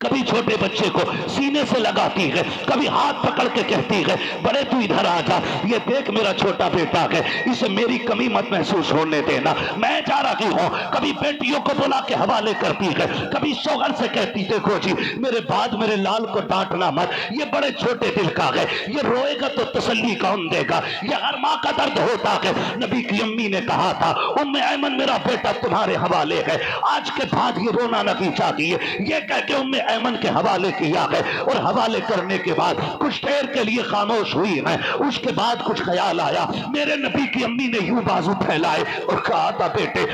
کبھی چھوٹے بچے کو سینے سے لگاتی ہے، کبھی ہاتھ پکڑ کے کہتی ہے بڑے تو ادھر آ جا، یہ دیکھ میرا چھوٹا بیٹا ہے، اسے میری کمی مت محسوس ہونے دینا، میں جا رہی ہوں۔ کبھی بیٹیوں کو بلا کے حوالے کرتی ہے، کبھی شوہر سے کہتی دیکھو جی میرے بعد میرے لال کو ڈانٹنا مت، یہ بڑے چھوٹے دل کا ہے، یہ روئے گا تو تسلی کون دے گا؟ یہ ہر ماں کا درد ہوتا ہے۔ نبی کی امی نے کہا تھا ام ایمن میرا بیٹا تمہارے حوالے ہے، آج کے بعد یہ رونا نہیں چاہیے۔ یہ کہہ کے ام ایمن کے حوالے کیا ہے، اور حوالے کرنے کے بعد کچھ دیر کے لیے خاموش ہوئی ہے۔ اس کے بعد کچھ خیال آیا، میرے نبی کی امی نے یوں بازو پھیلائے اور کہا تھا بیٹے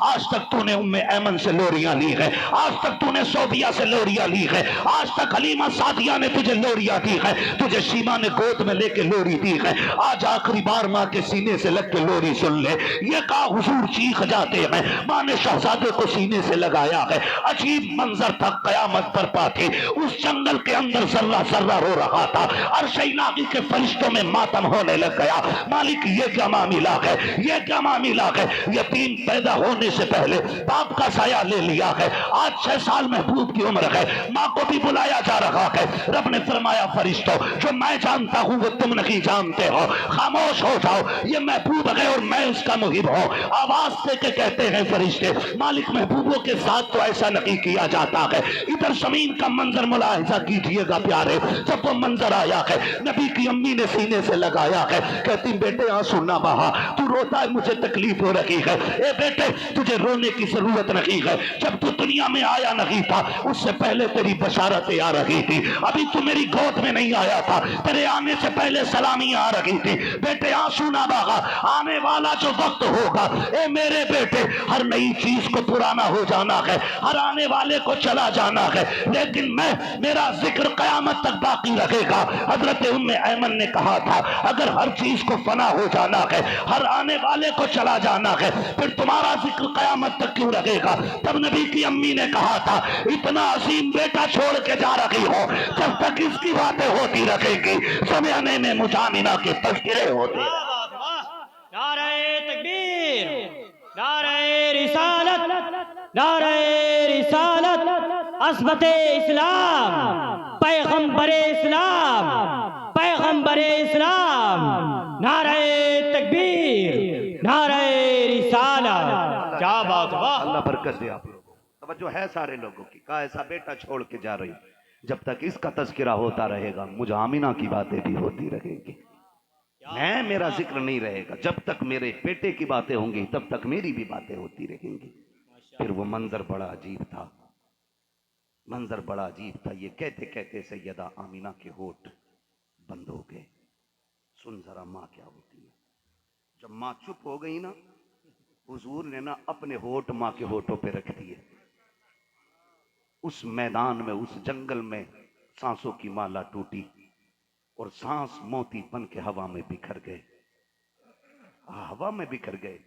آج تک تو نے ام ایمن سے لوریاں لی ہے، آج تک تو نے صوبیہ سے لوریاں لی ہے، آج تک حلیمہ سعدیہ نے تجھے لوریاں دی ہے، تجھے شیما نے گود میں لے کے لوری دی ہے، آج آخری بار ماں کے سینے سے لگ کے لوری سن لے۔ یہ کہا حضور چیخ جاتے ہیں۔ ماں نے شہزادے کو سینے سے لگایا ہے۔ عجیب منظر تھا، قیامت برپا تھی۔ اس جنگل کے اندر ذرہ ذرہ رو رہا تھا، عرش الہی کے فرشتوں میں ماتم ہونے لگ گیا۔ مالک یہ کیا معاملہ ہے، یہ کیا معاملہ ہے؟ یتیم پیدا ہونے سے پہلے باپ کا سایہ لے لیا ہے، آج 6 سال محبوب کی عمر ہے، ماں کو بھی بلایا جا رہا ہے۔ رب نے فرمایا فرشتوں جو میں جانتا ہوں وہ تم نہیں جانتے ہو، خاموش ہو جاؤ، یہ محبوب ہے اور میں اس کا محب ہوں۔ آواز دے کے کہتے ہیں فرشتے مالک محبوبوں کے ساتھ تو ایسا نہیں کیا جاتا ہے۔ ادھر زمین کا منظر ملاحظہ کیجئے گا پیارے، جب وہ منظر آیا ہے نبی کی امی نے سینے سے لگایا ہے، کہتی بیٹے آنسو نہ بہا، تو روتا ہے مجھے تکلیف ہو رہی ہے۔ اے بیٹے تجھے رونے کی ضرورت نہیں ہے، جب تو دنیا میں آیا نہیں تھا اس سے پہلے تیری بشارتیں آ رہی تھی، ابھی تو میری گود میں نہیں آیا تھا تیرے آنے سے پہلے سلامیاں آ رہی تھی۔ بیٹے آنسو نہ بہا، آنے والا جو وقت ہوگا اے میرے بیٹے ہر نئی چیز کو پرانا ہو جانا ہے، ہر آنے والے کو چلا جانا ہے، لیکن میرا ذکر قیامت تک باقی رہے گا۔ حضرت ام ایمن نے کہا تھا اگر ہر چیز کو فنا ہو جانا ہے، ہر آنے والے کو چلا جانا ہے، پھر تمہارا ذکر قیامت تک کیوں رہے گا؟ تب نبی کی امی نے کہا تھا اتنا عظیم بیٹا چھوڑ کے جا رہی ہو، جب تک اس کی باتیں ہوتی رہے گی زمانے میں مجامنہ کے تذکرے ہوتے رہے۔ نعرہ تکبیر، نعرہ رسالت، نعرہ رسالت، عصمت اسلام، پیغمبر اسلام، پیغمبر اسلام، نعرہ تکبیر، نعرہ رسالت۔ کیا بات ہے، واہ اللہ برکت دے آپ لوگوں کو۔ توجہ ہے سارے لوگوں کی، کہا ایسا بیٹا چھوڑ کے جا رہی، جب تک اس کا تذکرہ ہوتا رہے گا مجھ آمینہ کی باتیں بھی ہوتی رہیں گی، میرا ذکر نہیں رہے گا، جب تک میرے بیٹے کی باتیں ہوں گی تب تک میری بھی باتیں ہوتی رہیں گی۔ پھر وہ منظر بڑا عجیب تھا، منظر بڑا عجیب تھا۔ یہ کہتے کہتے سیدہ آمینہ کے ہونٹ بند ہو گئے۔ سن ذرا ماں کیا ہوتی ہے۔ جب ماں چپ ہو گئی نا حضور نے نا اپنے ہونٹ ماں کے ہونٹوں پہ رکھ دیے۔ اس میدان میں اس جنگل میں سانسوں کی مالا ٹوٹی اور سانس موتی بن کے ہوا میں بکھر گئے، ہوا میں بکھر گئے۔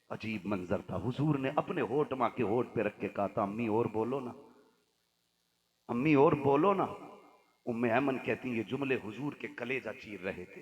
عجیب منظر تھا۔ حضور نے اپنے ہونٹ ماں کے ہونٹ پہ رکھ کے کہا تھا امی اور بولو نا، امی اور بولو نا۔ ام ایمن کہتی ہیں یہ جملے حضور کے کلیجہ چیر رہے تھے۔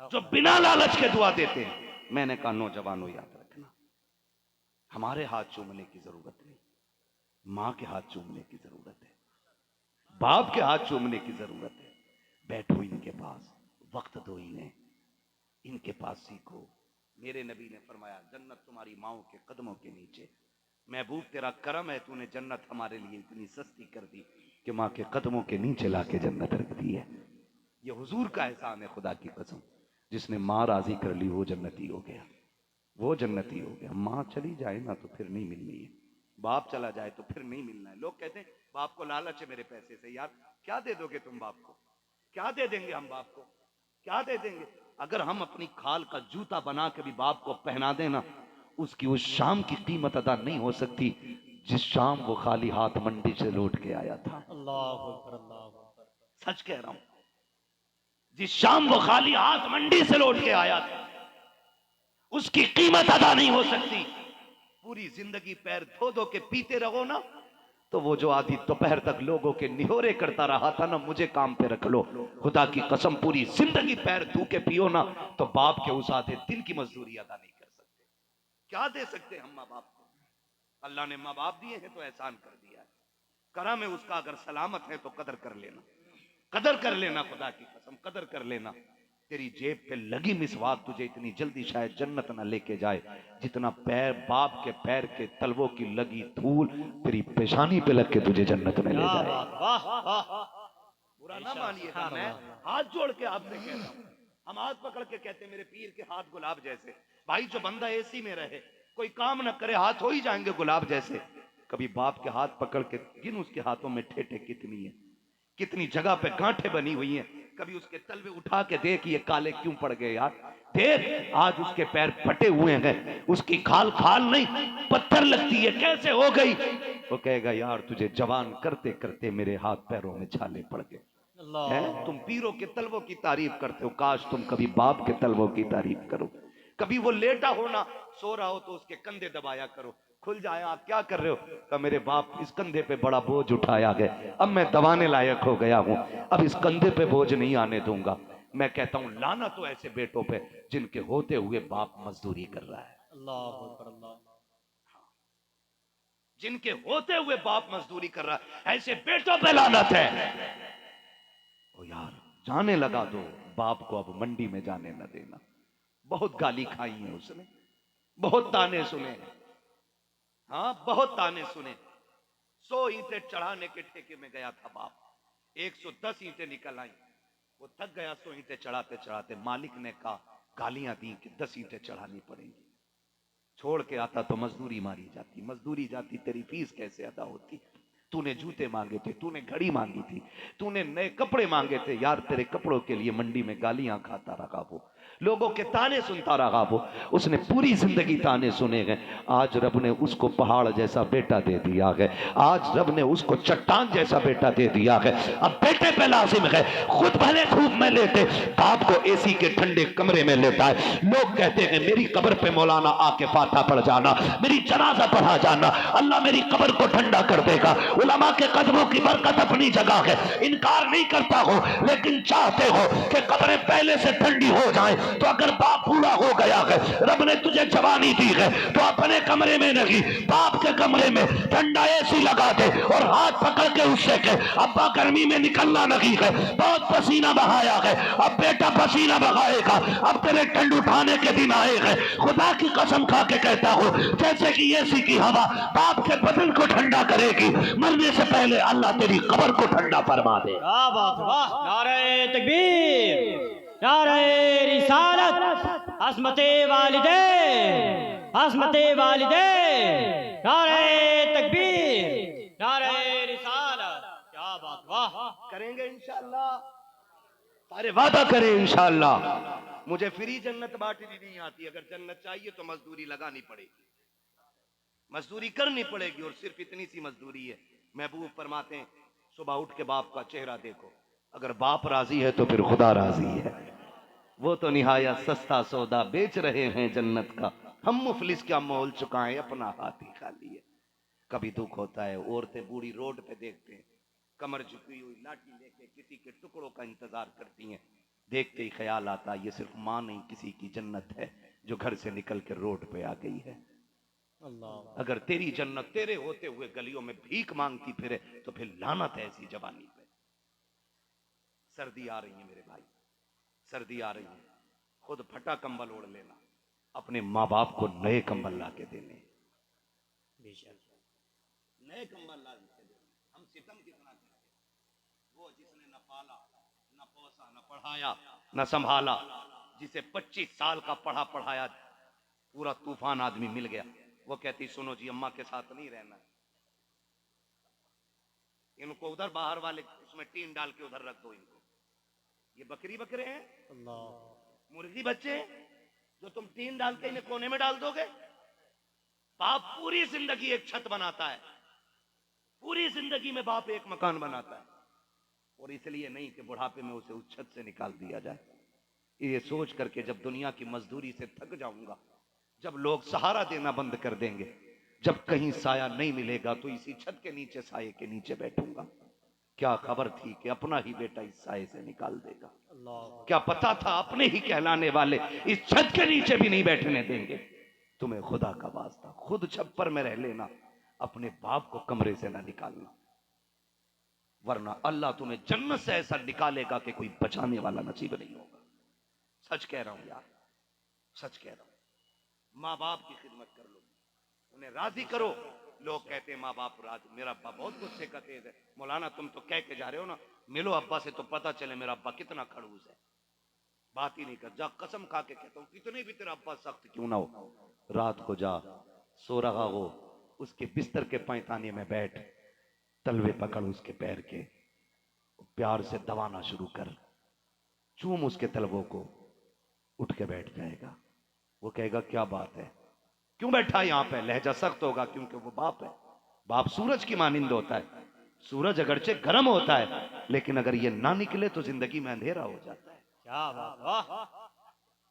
جو بنا لالچ کے دعا دیتے ہیں. میں نے کہا نوجوانوں یاد رکھنا، ہمارے ہاتھ چومنے کی ضرورت نہیں، ماں کے ہاتھ چومنے کی ضرورت ہے، باپ کے ہاتھ چومنے کی ضرورت ہے. بیٹھو ان کے پاس، وقت دو انہیں، ان کے پاس سیکھو. میرے نبی نے فرمایا جنت تمہاری ماؤں کے قدموں کے نیچے. محبوب تیرا کرم ہے، تو نے جنت ہمارے لیے اتنی سستی کر دی کہ ماں کے قدموں کے نیچے لا کے جنت رکھ دی ہے. یہ حضور کا احسان ہے، خدا کی قسم. جس نے ماں راضی کر لی وہ جنتی ہو گیا، وہ جنتی ہو گیا. ماں چلی جائے نا تو پھر نہیں ملنی ہے، باپ چلا جائے تو پھر نہیں ملنا ہے. لوگ کہتے ہیں باپ کو لالچ ہے میرے پیسے سے. یار کیا دے دو گے تم باپ کو؟ کیا دے دیں گے ہم باپ کو؟ کیا دے دیں گے؟ اگر ہم اپنی کھال کا جوتا بنا کے بھی باپ کو پہنا دینا، اس کی اس شام کی قیمت ادا نہیں ہو سکتی جس شام وہ خالی ہاتھ منڈی سے لوٹ کے آیا تھا. اللہ اکبر، اللہ اکبر. سچ کہہ رہا ہوں، جس شام وہ خالی ہاتھ منڈی سے لوٹ کے آیا تھا اس کی قیمت ادا نہیں ہو سکتی. پوری زندگی پیر دھو دھو کے پیتے رہو نا، تو وہ جو آدھی دوپہر تک لوگوں کے نہورے کرتا رہا تھا نا، مجھے کام پہ رکھ لو. خدا کی قسم پوری زندگی پیر دھو کے پیو نا تو باپ کے اس آدھے دن کی مزدوری ادا نہیں کر سکتے. کیا دے سکتے ہم ماں باپ کو؟ اللہ نے ماں باپ دیے ہیں تو احسان کر دیا ہے. کرم ہے اس کا، اگر سلامت ہے تو قدر کر لینا، قدر کر لینا. خدا کی قسم قدر کر لینا. تیری جیب پہ لگی مسواک تجھے اتنی جلدی شاید جنت نہ لے کے جائے جتنا پیر باپ کے پیر کے تلووں کی لگی دھول تیری پیشانی پہ لگ کے تجھے جنت میں لے کیا جائے. بات، واہ واہ. برا نہ مانیے گا، میں ہاتھ جوڑ کے آپ سے کہتا ہوں. ہم ہاتھ پکڑ کے کہتے ہیں میرے پیر کے ہاتھ گلاب جیسے. بھائی جو بندہ اے سی میں رہے کوئی کام نہ کرے ہاتھ ہو ہی جائیں گے گلاب جیسے. کبھی باپ کے ہاتھ پکڑ کے گن اس کے ہاتھوں میں ٹھیٹے کتنی ہیں، کتنی جگہ پہ گانٹھیں بنی ہوئی ہیں. کبھی اس کے تلوے اٹھا کے دیکھ یہ کالے کیوں پڑ گئے یار. دیکھ آج اس کے پیر پھٹے ہوئے ہیں، اس کی کھال کھال نہیں پتھر لگتی ہے، کیسے ہو گئی؟ وہ کہے گا یار تجھے جوان کرتے کرتے میرے ہاتھ پیروں میں چھالے پڑ گئے. اللہ. تم پیروں کے تلووں کی تعریف کرتے ہو، کاش تم کبھی باپ کے تلووں کی تعریف کرو. کبھی وہ لیٹا ہونا سو رہا ہو تو اس کے کندھے دبایا کرو. کھل جائے آپ کیا کر رہے ہو؟ کہ میرے باپ اس کندھے پہ بڑا بوجھ اٹھایا گیا، اب میں دبانے لائق ہو گیا ہوں، اب اس کندھے پہ بوجھ نہیں آنے دوں گا. میں کہتا ہوں لعنت تو ایسے بیٹوں پہ جن کے ہوتے ہوئے باپ مزدوری کر رہا ہے، اللہ اکبر، اللہ. جن کے ہوتے ہوئے باپ مزدوری کر رہا ہے ایسے بیٹوں پہ لعنت ہے. او یار جانے لگا دو باپ کو، اب منڈی میں جانے نہ دینا. بہت گالی کھائی ہیں اس نے، بہت تانے سنے ہیں، ہاں بہت تانے سنے. 100 اینٹیں چڑھانے کے ٹھیکے میں گیا تھا باپ، 110 اینٹیں نکل آئیں. وہ تھک گیا 100 اینٹیں چڑھاتے چڑھاتے. مالک نے کہا گالیاں دی کہ 10 اینٹیں چڑھانی پڑیں گی. چھوڑ کے آتا تو مزدوری ماری جاتی، مزدوری جاتی تیری فیس کیسے ادا ہوتی؟ تو نے جوتے مانگے تھے، تو نے گھڑی مانگی تھی، تو نے نئے کپڑے مانگے تھے. یار تیرے کپڑوں کے لیے منڈی میں گالیاں کھاتا رہا وہ، لوگوں کے تانے سنتا رہا وہ. اس نے پوری زندگی تانے سنے گئے. آج رب نے اس کو پہاڑ جیسا بیٹا دے دیا ہے، آج رب نے اس کو چٹان جیسا بیٹا دے دیا ہے. اب بیٹے پہ لازم ہے خود بھلے دھوپ میں لیٹے، باپ کو اے سی کے ٹھنڈے کمرے میں لیتا ہے. لوگ کہتے ہیں میری قبر پہ مولانا آ کے فاتحہ پڑھ جانا، میری جنازہ پڑھا جانا، اللہ میری قبر کو ٹھنڈا کر دے گا. علماء کے قدموں کی برکت اپنی جگہ ہے، انکار نہیں کرتا ہو، لیکن چاہتے ہو کہ قبریں پہلے سے ٹھنڈی ہو جائیں. تو اگر باپ بوڑھا ہو گیا ہے، رب نے تجھے جوانی دی ہے، تو اپنے کمرے میں نہیں باپ کے کمرے میں ٹھنڈا اے سی لگا دے اور ہاتھ پکڑ کے اس سے کہ ابا گرمی میں نکلنا نہیں ہے، بہت پسینہ بہایا ہے، اب بیٹا پسینہ بہائے گا، اب تیرے ٹھنڈ اٹھانے کے دن آئے گئے. خدا کی قسم کھا کے کہتا ہوں جیسے کہ اے سی کی ہوا باپ کے بدن کو ٹھنڈا کرے گی، مرنے سے پہلے اللہ تیری قبر کو ٹھنڈا فرما دے. کیا بات، واہ. نعرہ تکبیر، نعرہ رسالت، عظمت والدین، عظمت والدین. نعرہ تکبیر، نعرہ رسالت. کیا بات، واہ. کریں گے انشاءاللہ، سارے وعدہ کریں انشاءاللہ. مجھے فری جنت بانٹنی نہیں آتی، اگر جنت چاہیے تو مزدوری لگانی پڑے گی، مزدوری کرنی پڑے گی، اور صرف اتنی سی مزدوری ہے. محبوب فرماتے ہیں صبح اٹھ کے باپ کا چہرہ دیکھو، اگر باپ راضی ہے تو پھر خدا راضی ہے. وہ تو نہایت سستا سودا بیچ رہے ہیں جنت کا، ہم مفلس کیا مول چکائیں اپنا ہاتھ ہی خالی ہے. کبھی دکھ ہوتا ہے، عورتیں بوڑھی روڈ پہ دیکھتے ہیں، کمر جھکی ہوئی لاٹھی لے کے کسی کے ٹکڑوں کا انتظار کرتی ہیں. دیکھتے ہی خیال آتا یہ صرف ماں نہیں کسی کی جنت ہے جو گھر سے نکل کے روڈ پہ آ گئی ہے. اللہ اگر تیری جنت تیرے ہوتے ہوئے گلیوں میں بھیک مانگتی پھرے تو پھر لعنت ہے ایسی جوانی پہ. سردی آ رہی ہے میرے بھائی، سردی آ رہی ہے، خود پھٹا کمبل اوڑھ لینا، اپنے ماں باپ کو نئے کمبل لا کے دینے، بے شک. نئے کمبل لا کے دینے. ہم ستم کتنا کرتے ہیں، وہ جس نے نہ پالا نہ پوسا نہ پڑھایا نہ سنبھالا، جسے 25 سال کا پڑھا پڑھایا پورا طوفان آدمی مل گیا، وہ کہتی سنو جی اماں کے ساتھ نہیں رہنا، ان کو ادھر باہر والے اس میں ٹین ڈال کے ادھر رکھ دو، ان کو یہ بکری بکرے ہیں، اللہ مرغی بچے ہیں جو تم ٹین ڈال کے انہیں کونے میں ڈال دو گے. باپ پوری زندگی ایک چھت بناتا ہے، پوری زندگی میں باپ ایک مکان بناتا ہے، اور اس لیے نہیں کہ بڑھاپے میں اسے اس چھت سے نکال دیا جائے. یہ سوچ کر کے جب دنیا کی مزدوری سے تھک جاؤں گا، جب لوگ سہارا دینا بند کر دیں گے، جب کہیں سایہ نہیں ملے گا تو اسی چھت کے نیچے سائے کے نیچے بیٹھوں گا. کیا خبر تھی کہ اپنا ہی بیٹا اس سائے سے نکال دے گا، اللہ کیا پتا تھا اپنے ہی کہلانے والے اس چھت کے نیچے بھی نہیں بیٹھنے دیں گے. تمہیں خدا کا واسطہ خود چھپر میں رہ لینا، اپنے باپ کو کمرے سے نہ نکالنا، ورنہ اللہ تمہیں جنت سے ایسا نکالے گا کہ کوئی بچانے والا نصیب نہیں ہوگا. سچ کہہ رہا ہوں یار، سچ کہہ رہا ہوں. ماں باپ کی خدمت کر لو، انہیں راضی کرو. لوگ کہتے ہیں ماں باپ راضی، میرا ابا بہت غصے کا تیز ہے. مولانا تم تو کہہ کے جا رہے ہو نا، ملو ابا سے تو پتہ چلے میرا ابا کتنا کھڑوس ہے. بات ہی نہیں کر، جا قسم کھا کے کہتا ہوں کتنے بھی تیرا ابا سخت کیوں نہ ہو، رات کو جا سو رہا ہو اس کے بستر کے پائتانے میں بیٹھ، تلوے پکڑ اس کے پیر کے، پیار سے دبانا شروع کر، چوم اس کے تلووں کو، اٹھ کے بیٹھ جائے گا. وہ کہے گا کیا بات ہے، کیوں بیٹھا یہاں پہ. لہجہ سخت ہوگا کیونکہ وہ باپ ہے. باپ سورج کی مانند ہوتا ہے، سورج اگرچہ گرم ہوتا ہے لیکن اگر یہ نہ نکلے تو زندگی میں اندھیرا ہو جاتا ہے. کیا بات، واہ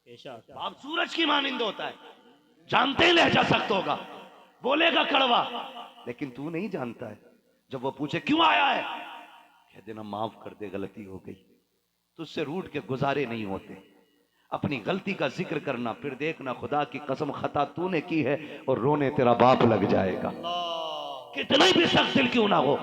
بے شک. باپ سورج کی مانند ہوتا ہے، جانتے ہیں لہجہ سخت ہوگا، بولے گا کڑوا، لیکن تو نہیں جانتا ہے. جب وہ پوچھے کیوں آیا ہے، کہہ دینا معاف کر دے غلطی ہو گئی. تجھ سے روٹ کے گزارے نہیں ہوتے. اپنی غلطی کا ذکر کرنا، پھر دیکھنا خدا کی قسم خطا تو نے کی ہے اور رونے تیرا باپ لگ جائے گا. اللہ کتنا بھی سخت دل کیوں نہ ہو،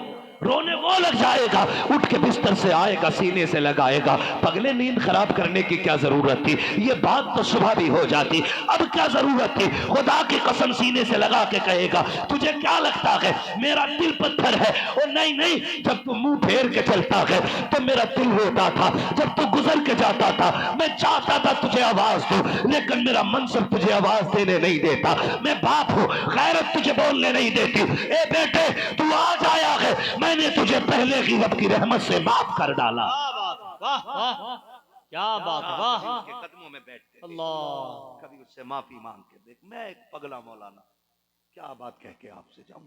رونے وہ لگ جائے گا، اٹھ کے بستر سے آئے گا، سینے سے لگائے گا. پگلے نیند خراب کرنے کی کیا ضرورت تھی، یہ بات تو صبح بھی ہو جاتی، اب کیا ضرورت تھی. خدا کی قسم سینے سے لگا کے کہے گا تجھے کیا لگتا ہے میرا دل پتھر ہے. اور نہیں نہیں، جب تو منہ پھیر کے چلتا ہے تو میرا دل روتا تھا، جب تو گزر کے جاتا تھا میں چاہتا تھا تجھے آواز دوں لیکن میرا منصب تجھے آواز دینے نہیں دیتا. میں باپ ہوں، غیرت تجھے بولنے نہیں دیتی. اے بیٹے تو آج آیا ہے، میں نے تجھے پہلے کی رب کی رحمت سے معاف کر ڈالا. کیا بات، واہ واہ کیا بات، واہ کبھی اس کے قدموں میں بیٹھتے، اللہ کبھی اس سے معافی مانگ کے دیکھ. میں ایک پگلا مولانا کیا بات کہہ کے آپ سے جاؤں،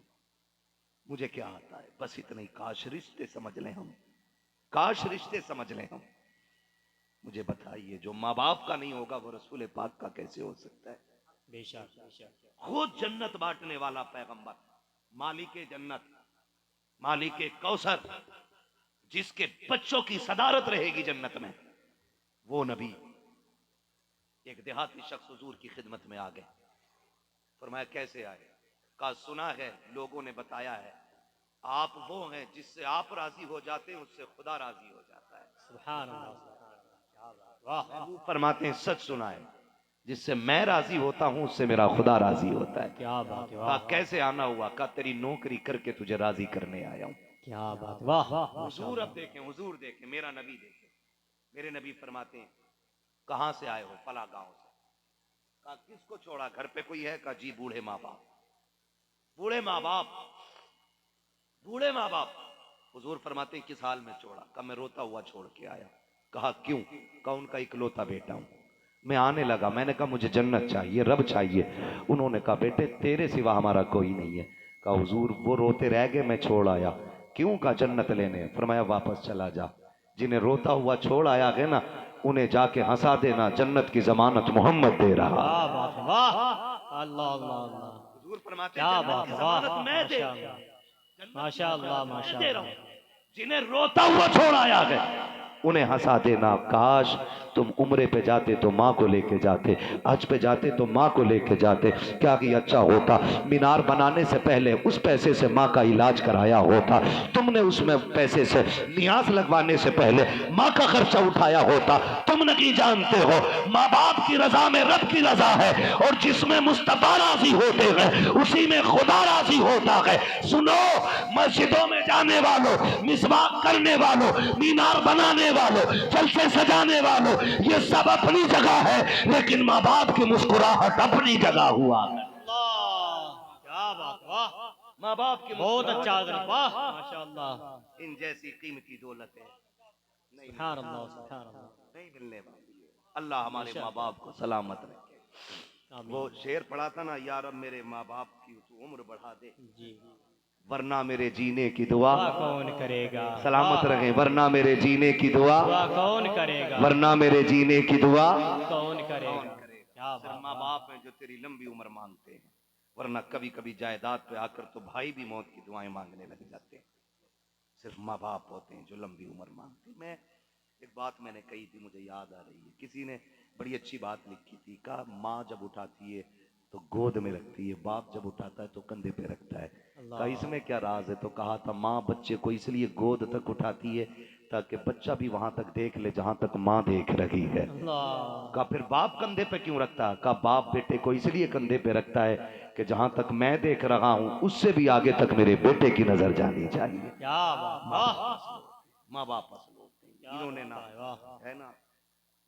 مجھے کیا آتا ہے، بس اتنا ہی. کاش رشتے سمجھ لیں ہم، کاش رشتے سمجھ لیں ہم. مجھے بتائیے جو ماں باپ کا نہیں ہوگا وہ رسول پاک کا کیسے ہو سکتا ہے. بے شک بے شک. خود جنت بانٹنے والا پیغمبر، مالک جنت، مالک کوثر، جس کے بچوں کی صدارت رہے گی جنت میں، وہ نبی. ایک دیہاتی شخص حضور کی خدمت میں آ گئے. فرمایا کیسے آئے؟ کہا سنا ہے لوگوں نے بتایا ہے آپ وہ ہیں جس سے آپ راضی ہو جاتے ہیں اس سے خدا راضی ہو جاتا ہے. سبحان اللہ سبحان اللہ، کیا بات، واہ محبوب فرماتے ہیں سچ سنا ہے، جس سے میں راضی ہوتا ہوں اس سے میرا خدا راضی ہوتا ہے. کیا بات، کہا واہ کیسے آنا ہوا؟ کہا تیری نوکری کر کے تجھے راضی کرنے آیا ہوں. کیا بات، واہ حضور اب دیکھیں، حضور دیکھیں، میرا نبی دیکھیں. میرے نبی فرماتے ہیں کہاں سے آئے ہو؟ فلاں گاؤں سے. کہا کس کو چھوڑا، گھر پہ کوئی ہے؟ کہا جی بوڑھے ماں باپ. بوڑھے ماں باپ، بوڑھے ماں باپ. حضور فرماتے ہیں کس حال میں چھوڑا؟ کہا میں روتا ہوا چھوڑ کے آیا. کہا کیوں؟ کہا ان کا اکلوتا بیٹا ہوں. میں آنے لگا، میں نے کہا مجھے جنت چاہیے، رب چاہیے. انہوں نے کہا بیٹے تیرے سوا ہمارا کوئی نہیں ہے. کہا حضور وہ روتے رہ گئے میں چھوڑ آیا. کیوں؟ کہا جنت لینے. فرمایا واپس چلا جا، جنہیں روتا ہوا چھوڑ آیا گیا نا انہیں جا کے ہنسا دینا، جنت کی ضمانت محمد دے رہا. کیا بات، واہ اللہ اللہ اللہ، حضور فرماتے کیا ہیں جنت بات، کی واہ ضمانت میں دے ماشاء اللہ ماشاء اللہ ماشاء دے رہا اللہ. ہوں. جنہیں روتا ہوا چھوڑ آیا ہے انہیں ہنسا دینا، کاش تم عمرے پہ جاتے تو ماں کو لے کے جاتے، حج پہ جاتے تو ماں کو لے کے جاتے، کیا کہ اچھا ہوتا، مینار بنانے سے پہلے اس پیسے سے ماں کا علاج کرایا ہوتا، تم نے اس میں پیسے سے نیاز لگوانے سے پہلے ماں کا خرچہ اٹھایا ہوتا، تم نہیں جانتے ہو ماں باپ کی رضا میں رب کی رضا ہے، اور جس میں مصطفیٰ راضی ہوتے ہیں اسی میں خدا راضی ہوتا ہے۔ سنو، مسجدوں میں جانے والوں، مسواک کرنے والوں، مینار بنانے والوں، جلسے سجانے والوں، یہ سب اپنی جگہ ہے، لیکن ماں باپ کی مسکراہٹ اپنی جگہ ہوا ہے۔ اللہ کیا بات، واہ ماں باپ کی بہت اچھا حضرت، واہ ماشاءاللہ، ان جیسی قیمتی دولت ہے سبحان اللہ سبحان اللہ، نہیں ملنے والی ہے۔ اللہ ہمارے ماں باپ کو سلامت رکھے۔ آمین۔ وہ شعر پڑھا تھا نا، یا رب میرے ماں باپ کی تو عمر بڑھا دے، جی، ورنہ میرے جینے کی دعا دعا کون کرے گا، سلامت رہیں، ورنہ میرے جینے کی دعا، دعا کون کرے گا، ورنہ میرے جینے کی دعا کون کرے گا، کیا صرف بات، ماں باپ ہیں جو تیری لمبی عمر مانگتے ہیں، ورنہ کبھی کبھی جائیداد پہ آ کر تو بھائی بھی موت کی دعائیں مانگنے لگ جاتے ہیں، صرف ماں باپ ہوتے ہیں جو لمبی عمر مانگتے ہیں۔ میں ایک بات میں نے کہی تھی، مجھے یاد آ رہی ہے، کسی نے بڑی اچھی بات لکھی تھی، کہا ماں جب اٹھاتی ہے تو گود میں رکھتی ہے، باپ جب اٹھاتا ہے تو کندھے پہ رکھتا ہے، کہا اس میں کیا راز ہے؟ تو کہا تھا ماں بچے کو اس لیے گود تک اٹھاتی ہے تاکہ بچہ بھی وہاں تک دیکھ لے جہاں تک ماں دیکھ رہی ہے۔ اللہ، کہا پھر باپ کندھے پہ کیوں رکھتا ہے؟ کہا باپ بیٹے کو اس لیے کندھے پہ رکھتا ہے کہ جہاں تک میں دیکھ رہا ہوں اس سے بھی آگے تک میرے بیٹے کی نظر جانی چاہیے۔ کیا بات، واہ ماں باپ اصل ہوتے ہیں، کیا انہوں نے بات ہے، واہ، ہے نا،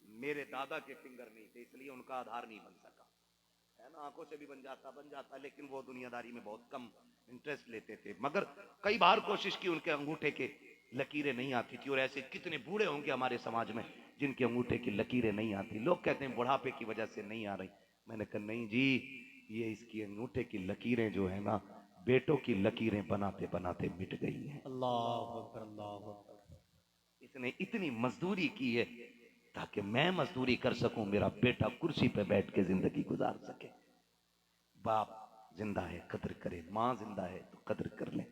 میرے دادا کے فنگر نہیں تھے اس لیے ان کا آدھار نہیں بن سکا، ہے نا، آنکھوں سے بھی بن جاتا لیکن وہ دنیا داری میں بہت کم انٹرسٹ لیتے تھے، مگر کئی بار کوشش کی ان کے انگوٹھے کے لکیریں نہیں آتی تھی، اور ایسے کتنے بوڑھے ہوں گے ہمارے سماج میں جن کے انگوٹھے کی لکیریں نہیں آتی، لوگ کہتے ہیں بڑھاپے کی وجہ سے نہیں آ رہی، میں نے کہا نہیں جی، یہ اس کی انگوٹھے کی لکیریں جو ہیں نا بیٹوں کی لکیریں بناتے بناتے مٹ گئی ہیں۔ اللہ اکبر اللہ اکبر، اس نے اتنی مزدوری کی ہے تاکہ میں مزدوری کر سکوں، میرا بیٹا کرسی پہ بیٹھ کے زندگی گزار سکے۔ باپ زندہ ہے قدر کرے، ماں زندہ ہے تو قدر کر لیں،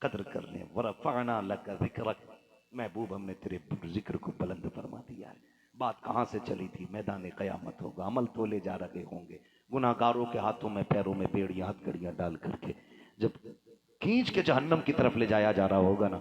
قدر کر لیں۔ ورفعنا لک ذکرک، محبوب ہم نے تیرے ذکر کو بلند فرما دیا ہے۔ بات کہاں سے چلی تھی؟ میدان قیامت ہوگا، عمل تولے جا رہے ہوں گے، گناہ گاروں کے ہاتھوں میں پیروں میں بیڑیاں ہتھ کڑیاں ڈال کر کے جب کھینچ کے جہنم کی طرف لے جایا جا رہا ہوگا نا،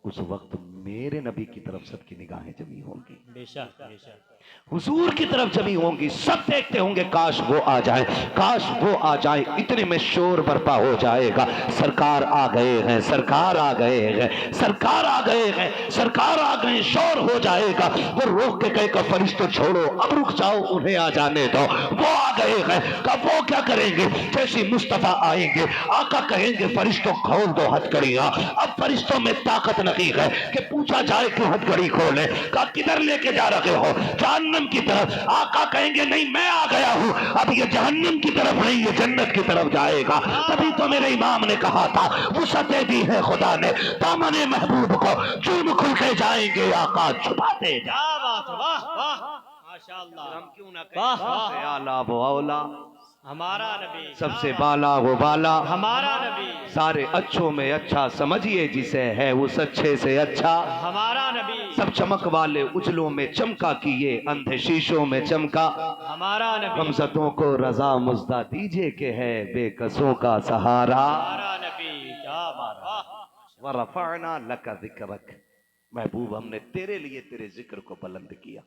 اس وقت میرے نبی کی طرف سب کی نگاہیں جمی ہوں گی، بے شک بے شک، حضور کی طرف جمی ہوں گی، سب دیکھتے ہوں گے کاش وہ آ جائیں، کاش وہ آ جائیں، اتنے میں شور برپا ہو جائے گا، سرکار آ گئے ہیں، سرکار آ گئے ہیں، سرکار آ گئے ہیں، سرکار آ گئے، شور ہو جائے گا، وہ روک کے کہے کہ فرشتوں چھوڑو اب رک جاؤ، انہیں آ جانے دو، وہ آ گئے ہیں، کہ وہ کیا کریں گے؟ جیسے مصطفیٰ آئیں گے آقا کہیں گے فرشتوں کھول دو ہتھ کڑیاں، اب فرشتوں میں طاقت نہیں ہے کہ پوچھا جائے کہ ہتھ کڑی کھولے، کہا کدھر لے کے جا رہے ہو؟ جہنم کی طرف۔ آقا کہیں گے نہیں میں آ گیا ہوں، اب یہ جہنم کی طرف نہیں یہ جنت کی طرف جائے گا۔ تبھی تو میرے امام نے کہا تھا وسعتیں دی ہے خدا نے دامن محبوب کو، چوم کھل کے جائیں گے آقا چھپاتے جائیں۔ کیا بات، واہ واہ ماشاءاللہ، ہم کیوں نہ واہ کہیں واہ، سب سے اعلیٰ وہ اولا، ہمارا نبی، سب سے بالا وہ بالا، ہمارا نبی، سارے اچھوں میں اچھا سمجھیے جسے ہے اس اچھے سے اچھا، ہمارا نبی، سب چمک والے اجلوں میں چمکا کیے اندھے شیشوں میں چمکا، ہمارا نبی، غمزدوں کو رضا مزدہ دیجئے کہ ہے بے کسوں کا سہارا، ہمارا نبی، کیا بات، واہ، ورفعنا لک ذکرک، محبوب ہم نے تیرے لیے تیرے ذکر کو بلند کیا،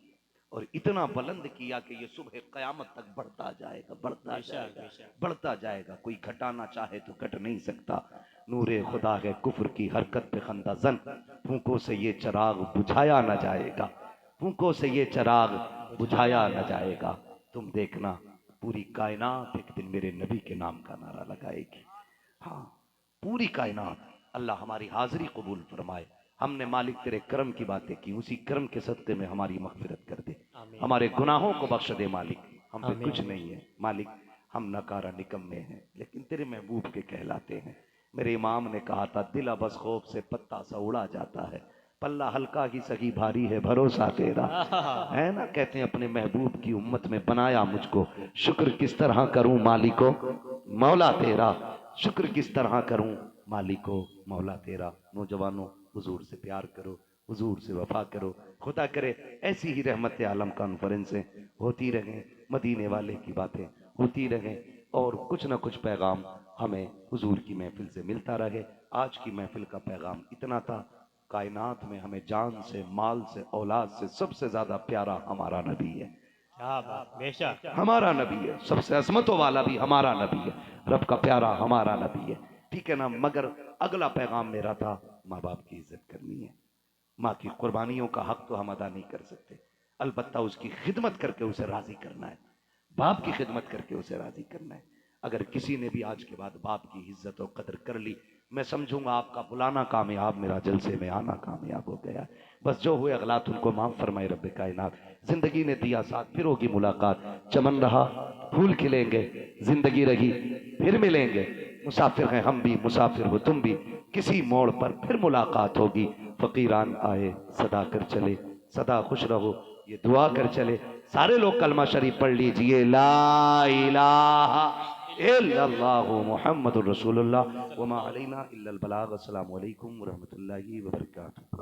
اور اتنا بلند کیا کہ یہ صبح قیامت تک بڑھتا جائے گا، بڑھتا بے جائے شک گا، بے شک، بڑھتا جائے گا، کوئی گھٹانا چاہے تو گھٹ نہیں سکتا۔ نور خدا ہے کفر کی حرکت پہ خندہ زن، پھونکوں سے یہ چراغ بجھایا نہ جائے گا، پھونکوں سے یہ چراغ بجھایا نہ جائے گا۔ تم دیکھنا پوری کائنات ایک دن میرے نبی کے نام کا نعرہ لگائے گی، ہاں پوری کائنات۔ اللہ ہماری حاضری قبول فرمائے۔ ہم نے مالک تیرے کرم کی باتیں کی، اسی کرم کے صدقے میں ہماری مغفرت کر دے، آمین، ہمارے گناہوں کو بخش دے مالک، ہم پہ آمین، کچھ نہیں ہے مالک، ہم نکارہ نکمے ہیں لیکن تیرے محبوب کے کہلاتے ہیں۔ میرے امام نے کہا تھا دل ابس خوف سے پتا سا اڑا جاتا ہے، پلہ ہلکا ہی سگی بھاری ہے بھروسہ تیرا، ہے نا، کہتے ہیں اپنے محبوب کی امت میں بنایا مجھ کو، شکر کس طرح کروں مالکو مولا تیرا، شکر کس طرح کروں مالکو مولا تیرا۔ نوجوانوں حضور سے پیار کرو، حضور سے وفا کرو. خدا کرے ایسی ہی رحمت عالم کانفرنسیں ہوتی رہیں, مدینے والے کی باتیں ہوتی رہیں, اور کچھ نہ کچھ پیغام ہمیں حضور کی محفل سے ملتا رہے. آج کی محفل کا پیغام اتنا تھا. کائنات میں ہمیں جان سے, مال سے, اولاد سے سب سے زیادہ پیارا ہمارا نبی ہے. کیا بات, بے شک. ہمارا نبی ہے. سب سے عظمتوں والا بھی ہمارا نبی ہے. رب کا پیارا ہمارا نبی ہے. ٹھیک ہے نا. مگر اگلا پیغام میرا تھا, ماں باپ کی عزت کرنی ہے. ماں کی قربانیوں کا حق تو ہم ادا نہیں کر سکتے, البتہ اس کی خدمت کر کے اسے راضی کرنا ہے. باپ کی خدمت کر کے اسے راضی کرنا ہے. اگر کسی نے بھی آج کے بعد باپ کی عزت و قدر کر لی, میں سمجھوں گا آپ کا بلانا کامیاب, میرا جلسے میں آنا کامیاب ہو گیا. بس جو ہوئے اغلاط ان کو معاف فرمائے رب کائنات. زندگی نے دیا ساتھ, پھر ہوگی ملاقات. چمن رہا پھول کھلیں گے, زندگی رہی پھر ملیں گے. مسافر ہیں ہم بھی, مسافر ہو تم بھی, کسی موڑ پر پھر ملاقات ہوگی. فقیران آئے صدا کر چلے, صدا خوش رہو یہ دعا کر چلے. سارے لوگ کلمہ شریف پڑھ لیجئے, لا الہ الا اللہ محمد الرسول اللہ وما علینا الا البلاغ. السلام علیکم ورحمۃ اللہ وبرکاتہ.